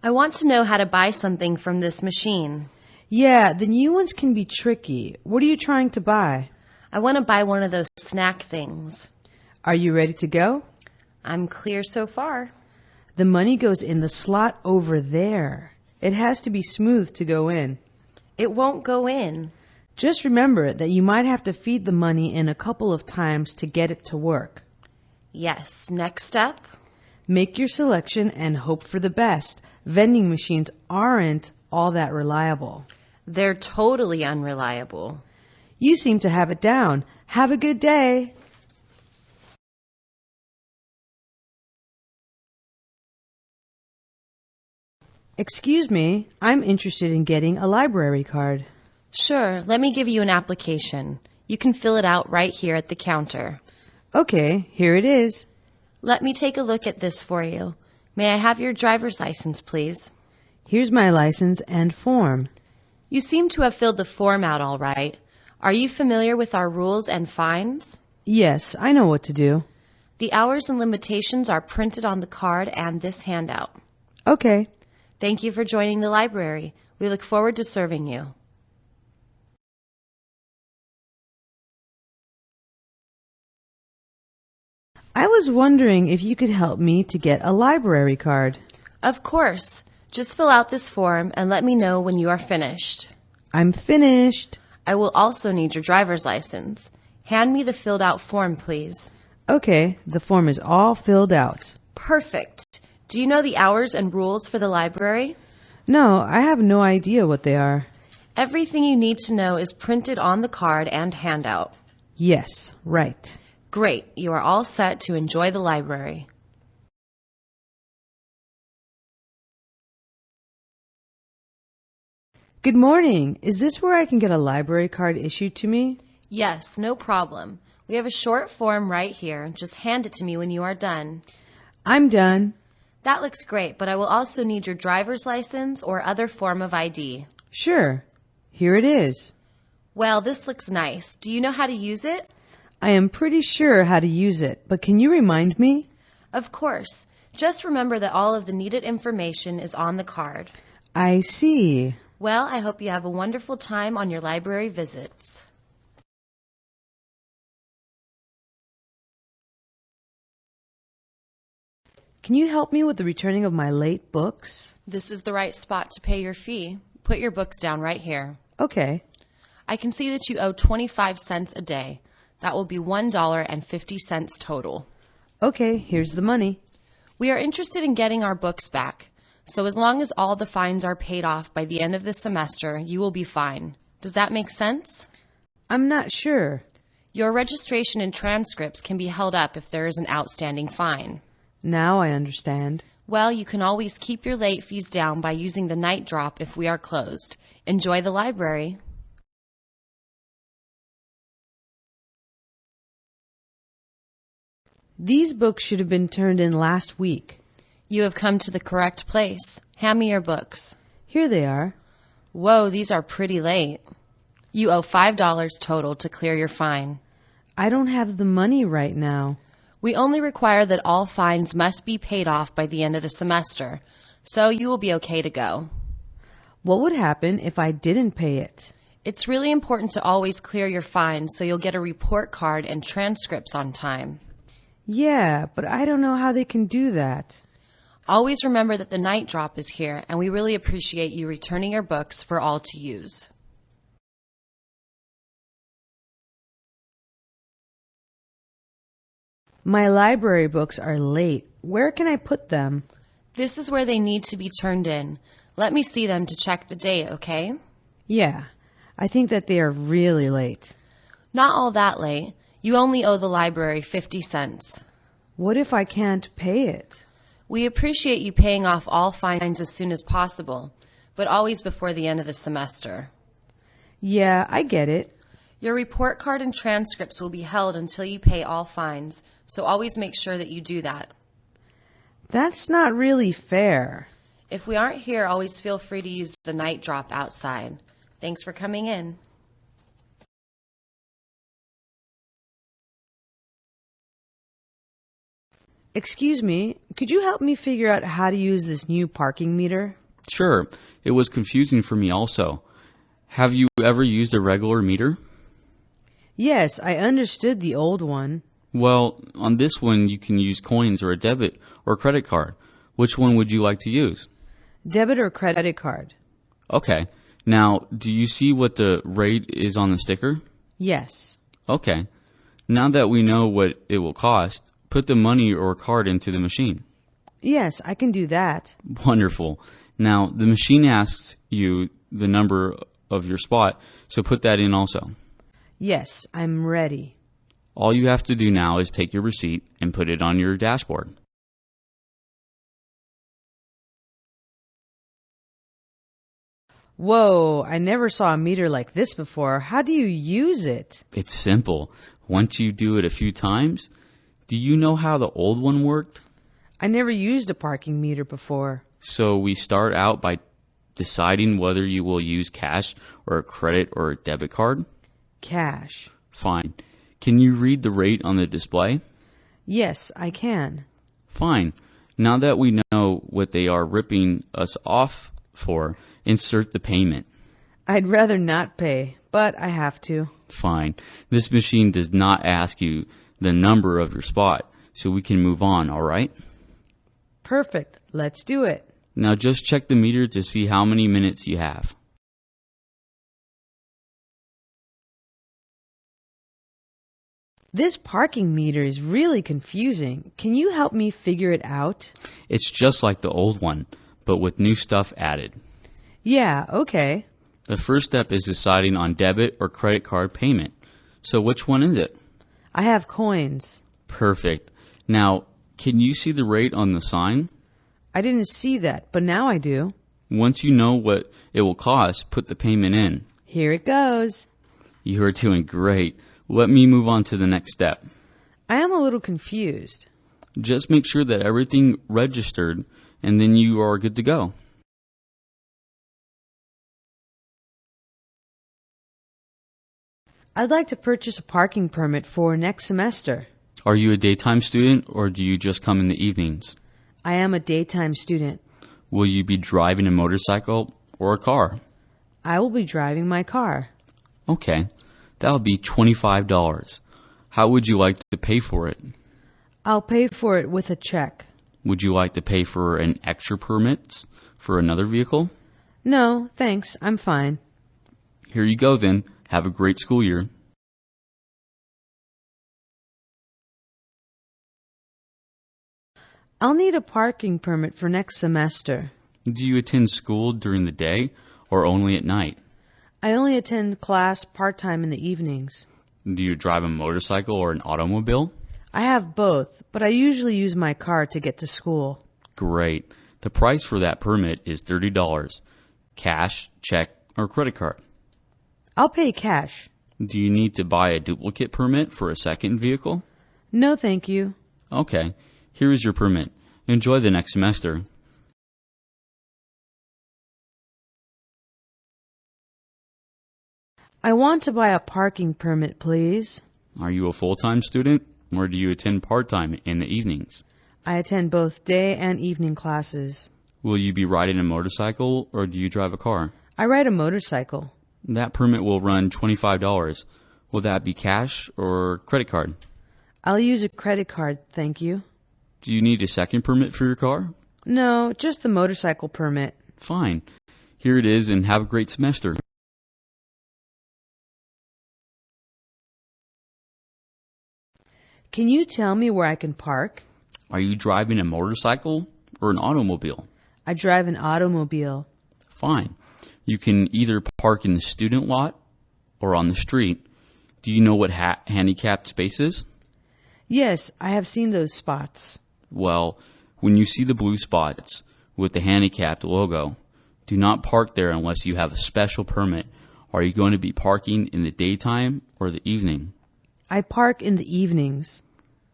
Speaker 2: I want to know how to buy something from this machine.
Speaker 1: Yeah, the new ones can be tricky. What are you trying to buy?
Speaker 2: I want to buy one of those snack things.
Speaker 1: Are you ready to go?
Speaker 2: I'm clear so far.
Speaker 1: The money goes in the slot over there. It has to be smooth to go in.
Speaker 2: It won't go in.
Speaker 1: Just remember that you might have to feed the money in a couple of times to get it to work.
Speaker 2: Yes, next step.
Speaker 1: Make your selection and hope for the best. Vending machines aren't all that reliable.
Speaker 2: They're totally unreliable.
Speaker 1: You seem to have it down. Have a good day. Excuse me, I'm interested in getting a library card.
Speaker 2: Sure, let me give you an application. You can fill it out right here at the counter.
Speaker 1: Okay, here it is.
Speaker 2: Let me take a look at this for you. May I have your driver's license, please?
Speaker 1: Here's my license and form.
Speaker 2: You seem to have filled the form out all right. Are you familiar with our rules and fines?
Speaker 1: Yes, I know what to do.
Speaker 2: The hours and limitations are printed on the card and this handout.
Speaker 1: Okay.
Speaker 2: Thank you for joining the library. We look forward to serving you.
Speaker 1: I was wondering if you could help me to get a library card.
Speaker 2: Of course. Just fill out this form and let me know when you are finished.
Speaker 1: I'm finished.
Speaker 2: I will also need your driver's license. Hand me the filled out form, please.
Speaker 1: Okay, the form is all filled out.
Speaker 2: Perfect. Do you know the hours and rules for the library?
Speaker 1: No, I have no idea what they are.
Speaker 2: Everything you need to know is printed on the card and handout.
Speaker 1: Yes, right.
Speaker 2: Great. You are all set to enjoy the library.
Speaker 1: Good morning. Is this where I can get a library card issued to me?
Speaker 2: Yes, no problem. We have a short form right here. Just hand it to me when you are done.
Speaker 1: I'm done.
Speaker 2: That looks great, but I will also need your driver's license or other form of ID.
Speaker 1: Sure. Here it is.
Speaker 2: Well, this looks nice. Do you know how to use it?
Speaker 1: I am pretty sure how to use it, but can you remind me?
Speaker 2: Of course. Just remember that all of the needed information is on the card.
Speaker 1: I see.
Speaker 2: Well, I hope you have a wonderful time on your library visits.
Speaker 1: Can you help me with the returning of my late books?
Speaker 2: This is the right spot to pay your fee. Put your books down right here.
Speaker 1: Okay.
Speaker 2: I can see that you owe 25 cents a day. That will be $1.50 total.
Speaker 1: Okay, here's the money.
Speaker 2: We are interested in getting our books back. So as long as all the fines are paid off by the end of the semester, you will be fine. Does that make sense?
Speaker 1: I'm not sure.
Speaker 2: Your registration and transcripts can be held up if there is an outstanding fine.
Speaker 1: Now I understand.
Speaker 2: Well, you can always keep your late fees down by using the night drop if we are closed. Enjoy the library.
Speaker 1: These books should have been turned in last week.
Speaker 2: You have come to the correct place. Hand me your books.
Speaker 1: Here they are.
Speaker 2: Whoa, these are pretty late. You owe $5 total to clear your fine.
Speaker 1: I don't have the money right now.
Speaker 2: We only require that all fines must be paid off by the end of the semester, so you will be okay to go.
Speaker 1: What would happen if I didn't pay it?
Speaker 2: It's really important to always clear your fines so you'll get a report card and transcripts on time.
Speaker 1: Yeah, but I don't know how they can do that.
Speaker 2: Always remember that the night drop is here, and we really appreciate you returning your books for all to use.
Speaker 1: My library books are late. Where can I put them?
Speaker 2: This is where they need to be turned in. Let me see them to check the date, okay?
Speaker 1: Yeah, I think that they are really late.
Speaker 2: Not all that late. You only owe the library 50 cents.
Speaker 1: What if I can't pay it?
Speaker 2: We appreciate you paying off all fines as soon as possible, but always before the end of the semester.
Speaker 1: Yeah, I get it.
Speaker 2: Your report card and transcripts will be held until you pay all fines, so always make sure that you do that.
Speaker 1: That's not really fair.
Speaker 2: If we aren't here, always feel free to use the night drop outside. Thanks for coming in.
Speaker 1: Excuse me, could you help me figure out how to use this new parking meter?
Speaker 3: Sure, it was confusing for me also. Have you ever used a regular meter?
Speaker 1: Yes, I understood the old one.
Speaker 3: Well, on this one you can use coins or a debit or credit card. Which one would you like to use?
Speaker 1: Debit or credit card?
Speaker 3: Okay. Now, do you see what the rate is on the sticker?
Speaker 1: Yes.
Speaker 3: Okay. Now that we know what it will cost, put the money or card into the machine.
Speaker 1: Yes, I can do that.
Speaker 3: Wonderful. Now, the machine asks you the number of your spot, so put that in also.
Speaker 1: Yes, I'm ready.
Speaker 3: All you have to do now is take your receipt and put it on your dashboard.
Speaker 1: Whoa, I never saw a meter like this before. How do you use it?
Speaker 3: It's simple. Once you do it a few times, do you know how the old one worked?
Speaker 1: I never used a parking meter before.
Speaker 3: So we start out by deciding whether you will use cash or a credit or a debit card.
Speaker 1: Cash.
Speaker 3: Fine. Can you read the rate on the display?
Speaker 1: Yes, I can.
Speaker 3: Fine. Now that we know what they are ripping us off for, insert the payment.
Speaker 1: I'd rather not pay, but I have to.
Speaker 3: Fine. This machine does not ask you the number of your spot, so we can move on, all right?
Speaker 1: Perfect. Let's do it.
Speaker 3: Now just check the meter to see how many minutes you have.
Speaker 1: This parking meter is really confusing. Can you help me figure it out?
Speaker 3: It's just like the old one, but with new stuff added.
Speaker 1: Yeah, okay.
Speaker 3: The first step is deciding on debit or credit card payment. So which one is it?
Speaker 1: I have coins.
Speaker 3: Perfect. Now, can you see the rate on the sign?
Speaker 1: I didn't see that, but now I do.
Speaker 3: Once you know what it will cost, put the payment in.
Speaker 1: Here it goes.
Speaker 3: You are doing great. Let me move on to the next step.
Speaker 1: I am a little confused.
Speaker 3: Just make sure that everything registered, and then you are good to go.
Speaker 1: I'd like to purchase a parking permit for next semester.
Speaker 3: Are you a daytime student, or do you just come in the evenings?
Speaker 1: I am a daytime student.
Speaker 3: Will you be driving a motorcycle or a car?
Speaker 1: I will be driving my car.
Speaker 3: Okay, that'll be $25. How would you like to pay for it?
Speaker 1: I'll pay for it with a check.
Speaker 3: Would you like to pay for an extra permit for another vehicle?
Speaker 1: No, thanks. I'm fine.
Speaker 3: Here you go then. Have a great school year.
Speaker 1: I'll need a parking permit for next semester.
Speaker 3: Do you attend school during the day or only at night?
Speaker 1: I only attend class part-time in the evenings.
Speaker 3: Do you drive a motorcycle or an automobile?
Speaker 1: I have both, but I usually use my car to get to school.
Speaker 3: Great. The price for that permit is $30. Cash, check, or credit card.
Speaker 1: I'll pay cash.
Speaker 3: Do you need to buy a duplicate permit for a second vehicle?
Speaker 1: No, thank you.
Speaker 3: Okay. Here is your permit. Enjoy the next semester.
Speaker 1: I want to buy a parking permit, please.
Speaker 3: Are you a full-time student, or do you attend part-time in the evenings?
Speaker 1: I attend both day and evening classes.
Speaker 3: Will you be riding a motorcycle, or do you drive a car?
Speaker 1: I ride a motorcycle.
Speaker 3: That permit will run $25. Will that be cash or credit card?
Speaker 1: I'll use a credit card, thank you.
Speaker 3: Do you need a second permit for your car?
Speaker 1: No, just the motorcycle permit.
Speaker 3: Fine. Here it is, and have a great semester.
Speaker 1: Can you tell me where I can park?
Speaker 3: Are you driving a motorcycle or an automobile?
Speaker 1: I drive an automobile.
Speaker 3: Fine. You can either park in the student lot or on the street. Do you know what handicapped space is?
Speaker 1: Yes, I have seen those spots.
Speaker 3: Well, when you see the blue spots with the handicapped logo, do not park there unless you have a special permit. Are you going to be parking in the daytime or the evening?
Speaker 1: I park in the evenings.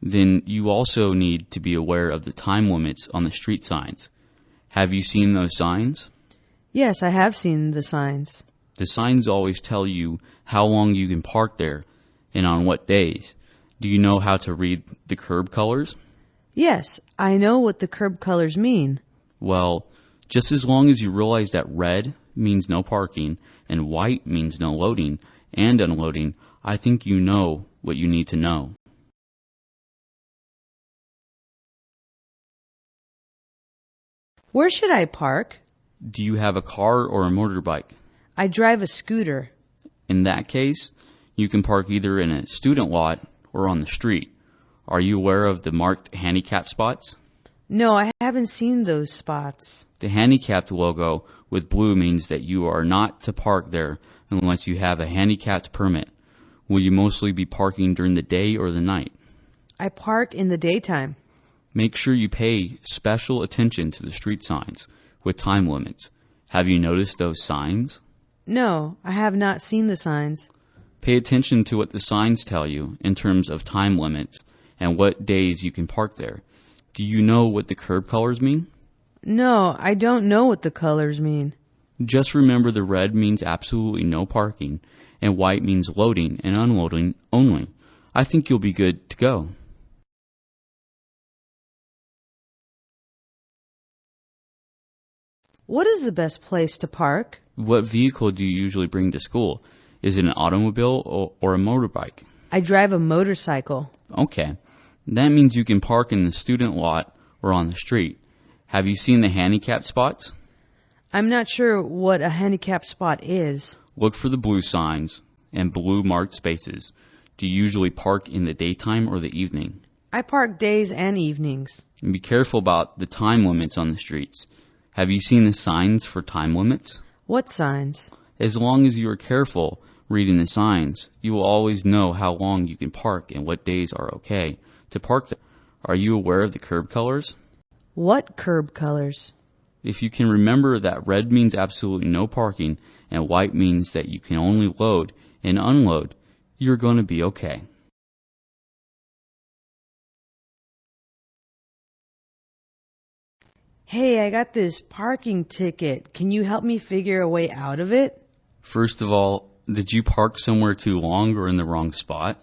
Speaker 3: Then you also need to be aware of the time limits on the street signs. Have you seen those signs?
Speaker 1: Yes, I have seen the signs.
Speaker 3: The signs always tell you how long you can park there and on what days. Do you know how to read the curb colors?
Speaker 1: Yes, I know what the curb colors mean.
Speaker 3: Well, just as long as you realize that red means no parking and white means no loading and unloading, I think you know what you need to know.
Speaker 1: Where should I park?
Speaker 3: Do you have a car or a motorbike?
Speaker 1: I drive a scooter.
Speaker 3: In that case, you can park either in a student lot or on the street. Are you aware of the marked handicap spots?
Speaker 1: No, I haven't seen those spots.
Speaker 3: The handicapped logo with blue means that you are not to park there unless you have a handicapped permit. Will you mostly be parking during the day or the night?
Speaker 1: I park in the daytime.
Speaker 3: Make sure you pay special attention to the street signs with time limits. Have you noticed those signs?
Speaker 1: No, I have not seen the signs.
Speaker 3: Pay attention to what the signs tell you in terms of time limits and what days you can park there. Do you know what the curb colors mean?
Speaker 1: No, I don't know what the colors mean.
Speaker 3: Just remember the red means absolutely no parking and white means loading and unloading only. I think you'll be good to go.
Speaker 1: What is the best place to park?
Speaker 3: What vehicle do you usually bring to school? Is it an automobile or a motorbike?
Speaker 1: I drive a motorcycle.
Speaker 3: Okay. That means you can park in the student lot or on the street. Have you seen the handicapped spots?
Speaker 1: I'm not sure what a handicapped spot is.
Speaker 3: Look for the blue signs and blue marked spaces. Do you usually park in the daytime or the evening?
Speaker 1: I park days and evenings.
Speaker 3: And be careful about the time limits on the streets. Have you seen the signs for time limits?
Speaker 1: What signs?
Speaker 3: As long as you are careful reading the signs, you will always know how long you can park and what days are okay to park there. Are you aware of the curb colors?
Speaker 1: What curb colors?
Speaker 3: If you can remember that red means absolutely no parking and white means that you can only load and unload, you're going to be okay.
Speaker 1: Hey, I got this parking ticket. Can you help me figure a way out of it?
Speaker 3: First of all, did you park somewhere too long or in the wrong spot?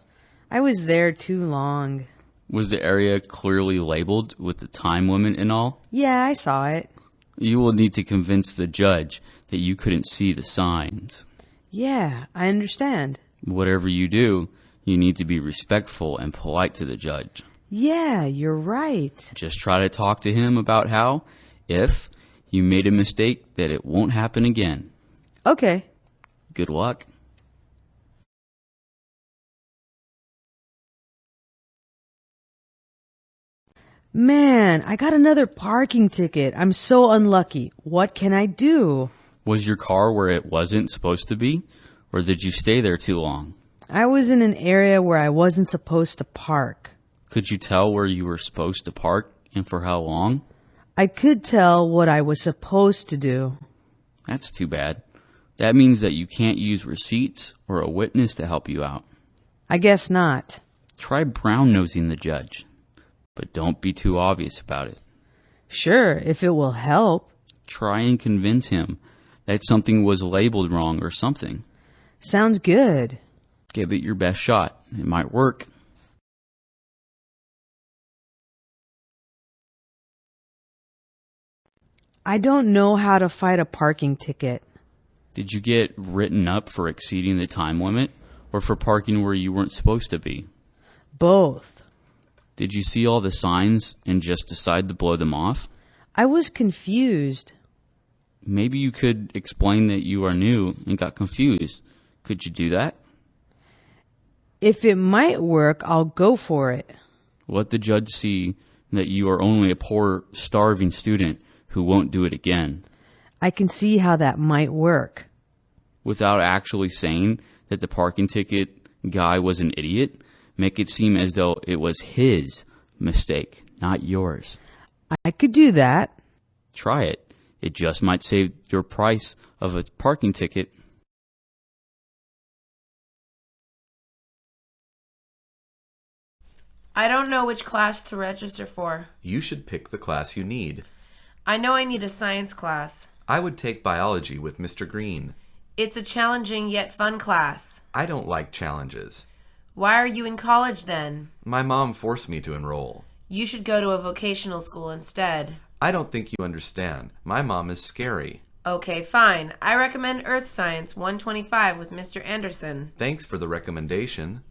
Speaker 1: I was there too long.
Speaker 3: Was the area clearly labeled with the time limit and all?
Speaker 1: Yeah, I saw it.
Speaker 3: You will need to convince the judge that you couldn't see the signs.
Speaker 1: Yeah, I understand.
Speaker 3: Whatever you do, you need to be respectful and polite to the judge.
Speaker 1: Yeah, you're right.
Speaker 3: Just try to talk to him about how, if you made a mistake, that it won't happen again.
Speaker 1: Okay.
Speaker 3: Good luck.
Speaker 1: Man, I got another parking ticket. I'm so unlucky. What can I do?
Speaker 3: Was your car where it wasn't supposed to be? Or did you stay there too long?
Speaker 1: I was in an area where I wasn't supposed to park.
Speaker 3: Could you tell where you were supposed to park and for how long?
Speaker 1: I could tell what I was supposed to do.
Speaker 3: That's too bad. That means that you can't use receipts or a witness to help you out.
Speaker 1: I guess not.
Speaker 3: Try brown-nosing the judge, but don't be too obvious about it.
Speaker 1: Sure, if it will help.
Speaker 3: Try and convince him that something was labeled wrong or something.
Speaker 1: Sounds good.
Speaker 3: Give it your best shot. It might work.
Speaker 1: I don't know how to fight a parking ticket.
Speaker 3: Did you get written up for exceeding the time limit or for parking where you weren't supposed to be?
Speaker 1: Both.
Speaker 3: Did you see all the signs and just decide to blow them off?
Speaker 1: I was confused.
Speaker 3: Maybe you could explain that you are new and got confused. Could you do that?
Speaker 1: If it might work, I'll go for it.
Speaker 3: Let the judge see that you are only a poor, starving student who won't do it again.
Speaker 1: I can see how that might work.
Speaker 3: Without actually saying that the parking ticket guy was an idiot, make it seem as though it was his mistake, not yours.
Speaker 1: I could do that.
Speaker 3: Try it. It just might save your price of a parking ticket.
Speaker 2: I don't know which class to register for.
Speaker 5: You should pick the class you need.
Speaker 2: I know I need a science class.
Speaker 5: I would take biology with Mr. Green.
Speaker 2: It's a challenging yet fun class.
Speaker 5: I don't like challenges.
Speaker 2: Why are you in college then?
Speaker 5: My mom forced me to enroll.
Speaker 2: You should go to a vocational school instead.
Speaker 5: I don't think you understand. My mom is scary.
Speaker 2: Okay, fine. I recommend Earth Science 125 with Mr. Anderson.
Speaker 5: Thanks for the recommendation.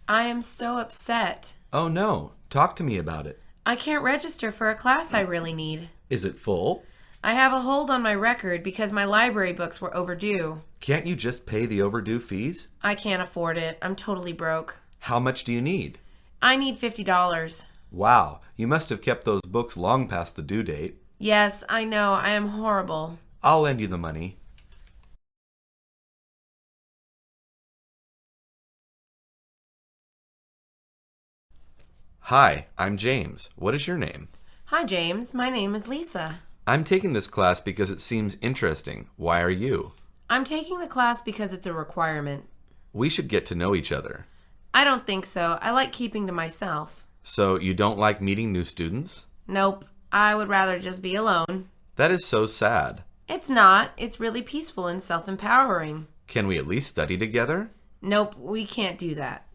Speaker 2: I am so upset.
Speaker 5: Oh no, talk to me about it.
Speaker 2: I can't register for a class I really need.
Speaker 5: Is it full?
Speaker 2: I have a hold on my record because my library books were overdue.
Speaker 5: Can't you just pay the overdue fees?
Speaker 2: I can't afford it. I'm totally broke.
Speaker 5: How much do you need?
Speaker 2: I need $50.
Speaker 5: Wow, you must have kept those books long past the due date.
Speaker 2: Yes, I know. I am horrible.
Speaker 5: I'll lend you the money. Hi, I'm James. What is your name?
Speaker 2: Hi, James. My name is Lisa.
Speaker 5: I'm taking this class because it seems interesting. Why are you?
Speaker 2: I'm taking the class because it's a requirement.
Speaker 5: We should get to know each other.
Speaker 2: I don't think so. I like keeping to myself.
Speaker 5: So you don't like meeting new students?
Speaker 2: Nope. I would rather just be alone.
Speaker 5: That is so sad.
Speaker 2: It's not. It's really peaceful and self-empowering.
Speaker 5: Can we at least study together?
Speaker 2: Nope, we can't do that.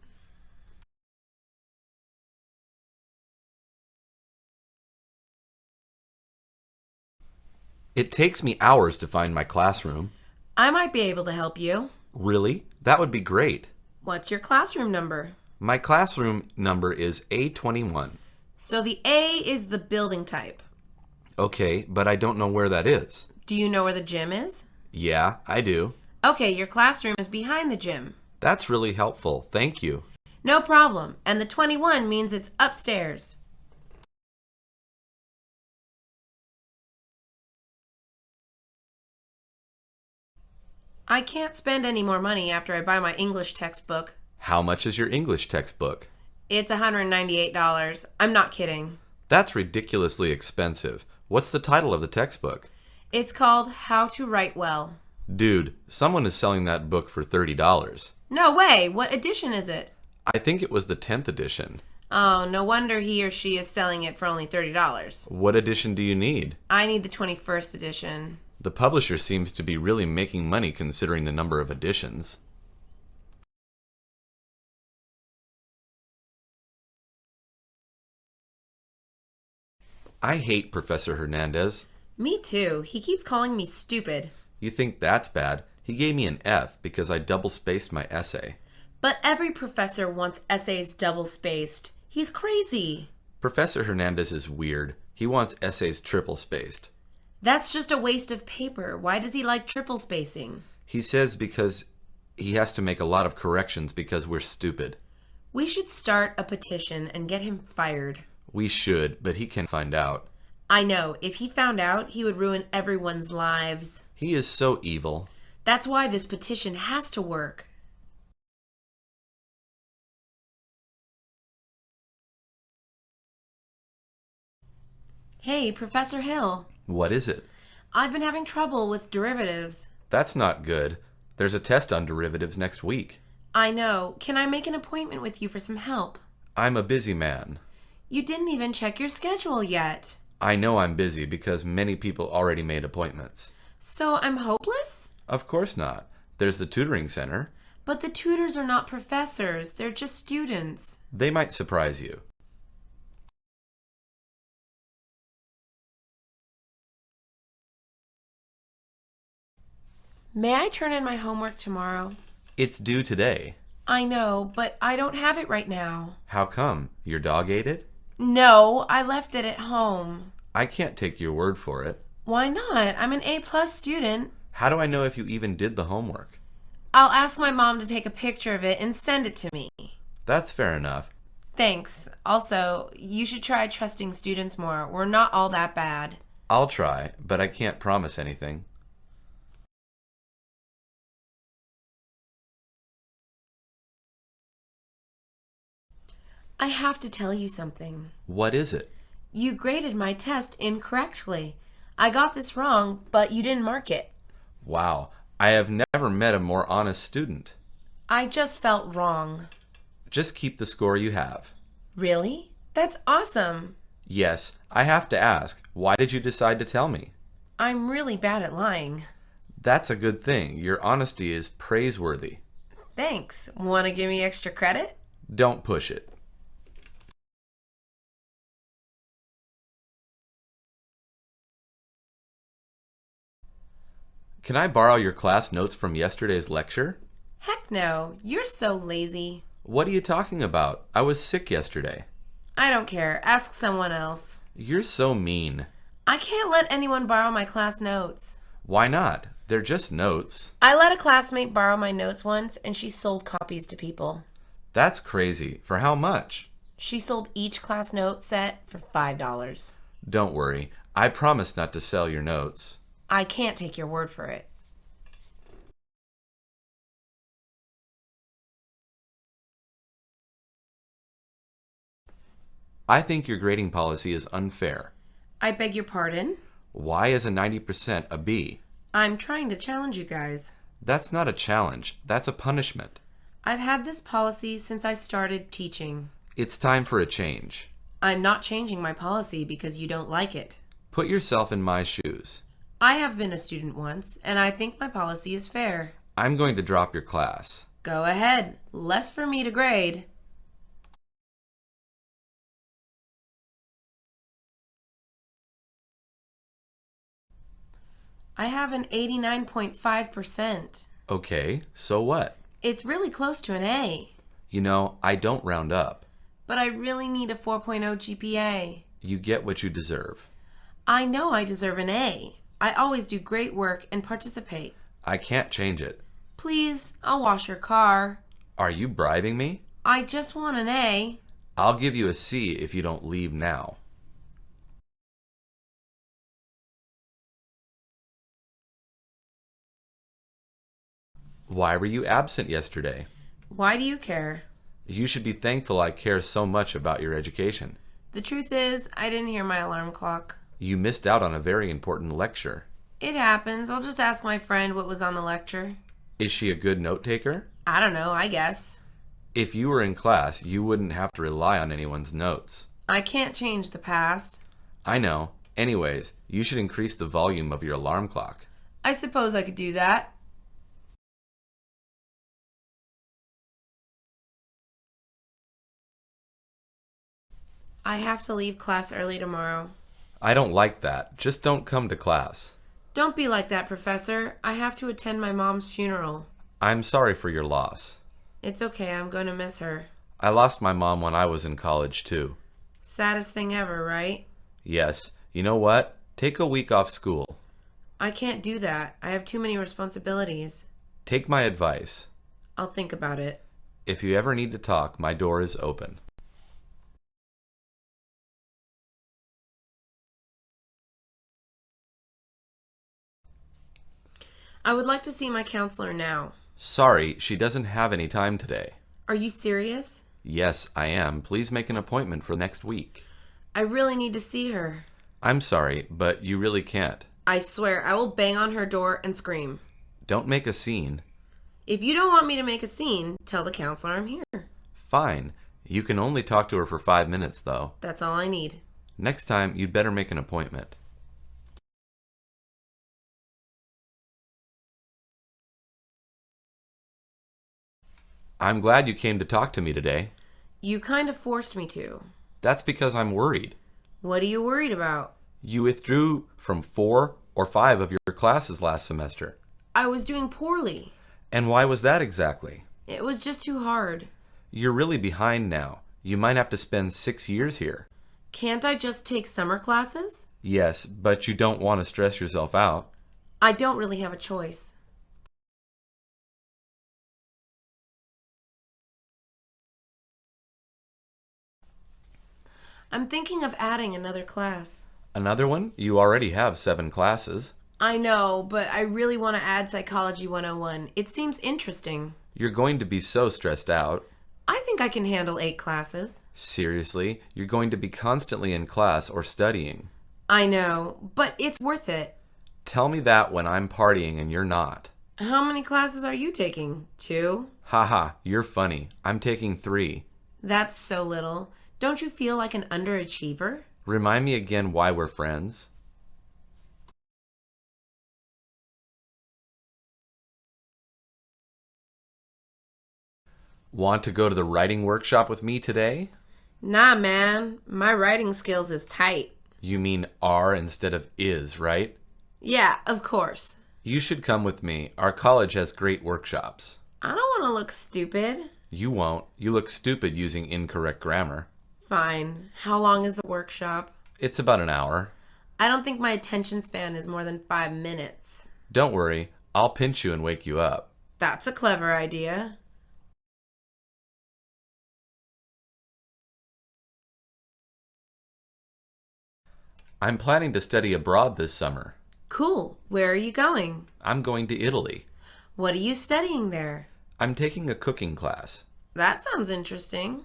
Speaker 5: It takes me hours to find my classroom.
Speaker 2: I might be able to help you.
Speaker 5: Really? That would be great.
Speaker 2: What's your classroom number?
Speaker 5: My classroom number is A21.
Speaker 2: So the A is the building type.
Speaker 5: Okay, but I don't know where that is.
Speaker 2: Do you know where the gym is?
Speaker 5: Yeah, I do.
Speaker 2: Okay, your classroom is behind the gym.
Speaker 5: That's really helpful. Thank you.
Speaker 2: No problem. And the 21 means it's upstairs. I can't spend any more money after I buy my English textbook.
Speaker 5: How much is your English textbook?
Speaker 2: It's $198. I'm not kidding.
Speaker 5: That's ridiculously expensive. What's the title of the textbook?
Speaker 2: It's called How to Write Well.
Speaker 5: Dude, someone is selling that book for $30.
Speaker 2: No way! What edition is it?
Speaker 5: I think it was the 10th edition.
Speaker 2: Oh, no wonder he or she is selling it for only $30.
Speaker 5: What edition do you need?
Speaker 2: I need the 21st edition.
Speaker 5: The publisher seems to be really making money considering the number of editions. I hate Professor Hernandez.
Speaker 2: Me too. He keeps calling me stupid.
Speaker 5: You think that's bad? He gave me an F because I double-spaced my essay.
Speaker 2: But every professor wants essays double-spaced. He's crazy.
Speaker 5: Professor Hernandez is weird. He wants essays triple-spaced.
Speaker 2: That's just a waste of paper. Why does he like triple spacing?
Speaker 5: He says because he has to make a lot of corrections because we're stupid.
Speaker 2: We should start a petition and get him fired.
Speaker 5: We should, but he can find out.
Speaker 2: I know. If he found out, he would ruin everyone's lives.
Speaker 5: He is so evil.
Speaker 2: That's why this petition has to work. Hey, Professor Hill.
Speaker 5: What is it?
Speaker 2: I've been having trouble with derivatives.
Speaker 5: That's not good. There's a test on derivatives next week.
Speaker 2: I know. Can I make an appointment with you for some help?
Speaker 5: I'm a busy man.
Speaker 2: You didn't even check your schedule yet.
Speaker 5: I know I'm busy because many people already made appointments.
Speaker 2: So I'm hopeless?
Speaker 5: Of course not. There's the tutoring center.
Speaker 2: But the tutors are not professors. They're just students.
Speaker 5: They might surprise you.
Speaker 2: May I turn in my homework tomorrow?
Speaker 5: It's due today.
Speaker 6: I know, but I don't have it right now.
Speaker 5: How come? Your dog ate it?
Speaker 6: No, I left it at home.
Speaker 5: I can't take your word for it.
Speaker 6: Why not? I'm an A-plus student.
Speaker 5: How do I know if you even did the homework?
Speaker 6: I'll ask my mom to take a picture of it and send it to me.
Speaker 5: That's fair enough.
Speaker 6: Thanks. Also, you should try trusting students more. We're not all that bad.
Speaker 5: I'll try, but I can't promise anything.
Speaker 6: I have to tell you something.
Speaker 5: What is it?
Speaker 6: You graded my test incorrectly. I got this wrong, but you didn't mark it.
Speaker 5: Wow, I have never met a more honest student.
Speaker 6: I just felt wrong.
Speaker 5: Just keep the score you have.
Speaker 6: Really? That's awesome.
Speaker 5: Yes, I have to ask, why did you decide to tell me?
Speaker 6: I'm really bad at lying.
Speaker 5: That's a good thing. Your honesty is praiseworthy.
Speaker 6: Thanks. Want to give me extra credit?
Speaker 5: Don't push it. Can I borrow your class notes from yesterday's lecture?
Speaker 6: Heck no. You're so lazy.
Speaker 5: What are you talking about? I was sick yesterday.
Speaker 6: I don't care. Ask someone else.
Speaker 5: You're so mean.
Speaker 6: I can't let anyone borrow my class notes.
Speaker 5: Why not? They're just notes.
Speaker 6: I let a classmate borrow my notes once, and she sold copies to people.
Speaker 5: That's crazy. For how much?
Speaker 6: She sold each class note set for $5.
Speaker 5: Don't worry. I promise not to sell your notes.
Speaker 6: I can't take your word for it.
Speaker 5: I think your grading policy is unfair.
Speaker 6: I beg your pardon?
Speaker 5: Why is a 90% a B?
Speaker 6: I'm trying to challenge you guys.
Speaker 5: That's not a challenge. That's a punishment.
Speaker 6: I've had this policy since I started teaching.
Speaker 5: It's time for a change.
Speaker 6: I'm not changing my policy because you don't like it.
Speaker 5: Put yourself in my shoes.
Speaker 6: I have been a student once, and I think my policy is fair.
Speaker 5: I'm going to drop your class.
Speaker 6: Go ahead. Less for me to grade. I have an 89.5%.
Speaker 5: Okay, so what?
Speaker 6: It's really close to an A.
Speaker 5: You know, I don't round up.
Speaker 6: But I really need a 4.0 GPA.
Speaker 5: You get what you deserve.
Speaker 6: I know I deserve an A. I always do great work and participate.
Speaker 5: I can't change it.
Speaker 6: Please, I'll wash your car.
Speaker 5: Are you bribing me?
Speaker 6: I just want an A.
Speaker 5: I'll give you a C if you don't leave now. Why were you absent yesterday?
Speaker 6: Why do you care?
Speaker 5: You should be thankful I care so much about your education.
Speaker 6: The truth is, I didn't hear my alarm clock.
Speaker 5: You missed out on a very important lecture.
Speaker 6: It happens. I'll just ask my friend what was on the lecture.
Speaker 5: Is she a good note taker?
Speaker 6: I don't know, I guess.
Speaker 5: If you were in class, you wouldn't have to rely on anyone's notes.
Speaker 6: I can't change the past.
Speaker 5: I know. Anyways, you should increase the volume of your alarm clock.
Speaker 6: I suppose I could do that. I have to leave class early tomorrow.
Speaker 5: I don't like that. Just don't come to class.
Speaker 6: Don't be like that, Professor. I have to attend my mom's funeral.
Speaker 5: I'm sorry for your loss.
Speaker 6: It's okay, I'm going to miss her.
Speaker 5: I lost my mom when I was in college, too.
Speaker 6: Saddest thing ever, right?
Speaker 5: Yes. You know what? Take a week off school.
Speaker 6: I can't do that. I have too many responsibilities.
Speaker 5: Take my advice.
Speaker 6: I'll think about it.
Speaker 5: If you ever need to talk, my door is open.
Speaker 6: I would like to see my counselor now.
Speaker 5: Sorry, she doesn't have any time today.
Speaker 6: Are you serious?
Speaker 5: Yes, I am. Please make an appointment for next week.
Speaker 6: I really need to see her.
Speaker 5: I'm sorry, but you really can't.
Speaker 6: I swear I will bang on her door and scream.
Speaker 5: Don't make a scene.
Speaker 6: If you don't want me to make a scene, tell the counselor I'm here.
Speaker 5: Fine. You can only talk to her for 5 minutes, though.
Speaker 6: That's all I need.
Speaker 5: Next time, you'd better make an appointment. I'm glad you came to talk to me today.
Speaker 6: You kind of forced me to.
Speaker 5: That's because I'm worried.
Speaker 6: What are you worried about?
Speaker 5: You withdrew from 4 or 5 of your classes last semester.
Speaker 6: I was doing poorly.
Speaker 5: And why was that exactly?
Speaker 6: It was just too hard.
Speaker 5: You're really behind now. You might have to spend 6 years here.
Speaker 6: Can't I just take summer classes?
Speaker 5: Yes, but you don't want to stress yourself out.
Speaker 6: I don't really have a choice. I'm thinking of adding another class.
Speaker 5: Another one? You already have 7 classes.
Speaker 6: I know, but I really want to add Psychology 101. It seems interesting.
Speaker 5: You're going to be so stressed out.
Speaker 6: I think I can handle 8 classes.
Speaker 5: Seriously, you're going to be constantly in class or studying.
Speaker 6: I know, but it's worth it.
Speaker 5: Tell me that when I'm partying and you're not.
Speaker 6: How many classes are you taking? 2?
Speaker 5: Haha, you're funny. I'm taking 3.
Speaker 6: That's so little. Don't you feel like an underachiever?
Speaker 5: Remind me again why we're friends. Want to go to the writing workshop with me today?
Speaker 6: Nah, man. My writing skills is tight.
Speaker 5: You mean are instead of is, right?
Speaker 6: Yeah, of course.
Speaker 5: You should come with me. Our college has great workshops.
Speaker 6: I don't want to look stupid.
Speaker 5: You won't. You look stupid using incorrect grammar.
Speaker 6: Fine. How long is the workshop?
Speaker 5: It's about an hour.
Speaker 6: I don't think my attention span is more than 5 minutes.
Speaker 5: Don't worry. I'll pinch you and wake you up.
Speaker 6: That's a clever idea.
Speaker 5: I'm planning to study abroad this summer.
Speaker 6: Cool. Where are you going?
Speaker 5: I'm going to Italy.
Speaker 6: What are you studying there?
Speaker 5: I'm taking a cooking class.
Speaker 6: That sounds interesting.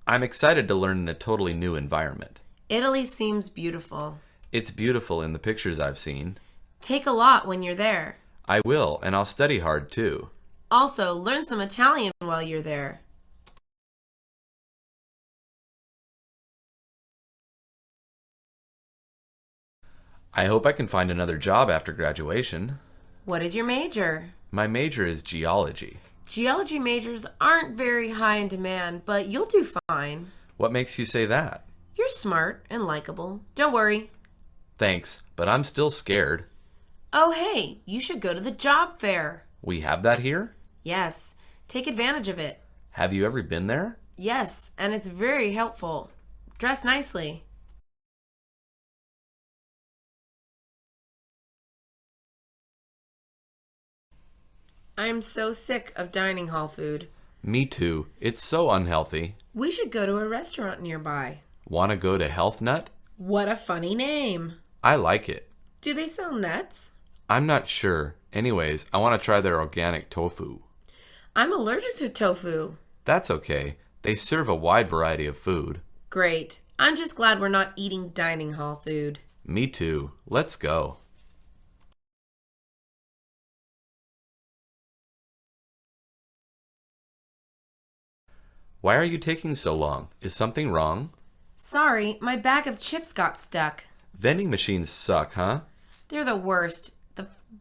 Speaker 5: I'm excited to learn in a totally new environment.
Speaker 6: Italy seems beautiful.
Speaker 5: It's beautiful in the pictures I've seen.
Speaker 6: Take a lot when you're there.
Speaker 5: I will, and I'll study hard too.
Speaker 6: Also, learn some Italian while you're there.
Speaker 5: I hope I can find another job after graduation.
Speaker 6: What is your major?
Speaker 5: My major is geology.
Speaker 6: Geology majors aren't very high in demand, but you'll do fine.
Speaker 5: What makes you say that?
Speaker 6: You're smart and likable. Don't worry.
Speaker 5: Thanks, but I'm still scared.
Speaker 6: Oh, hey, you should go to the job fair.
Speaker 5: We have that here?
Speaker 6: Yes, take advantage of it.
Speaker 5: Have you ever been there?
Speaker 6: Yes, and it's very helpful. Dress nicely. I'm so sick of dining hall food.
Speaker 5: Me too. It's so unhealthy.
Speaker 6: We should go to a restaurant nearby.
Speaker 5: Want to go to Health Nut?
Speaker 6: What a funny name.
Speaker 5: I like it.
Speaker 6: Do they sell nuts?
Speaker 5: I'm not sure. Anyways, I want to try their organic tofu.
Speaker 6: I'm allergic to tofu.
Speaker 5: That's okay. They serve a wide variety of food.
Speaker 6: Great. I'm just glad we're not eating dining hall food.
Speaker 5: Me too. Let's go. Why are you taking so long? Is something wrong?
Speaker 6: Sorry, my bag of chips got stuck.
Speaker 5: Vending machines suck, huh?
Speaker 6: They're the worst,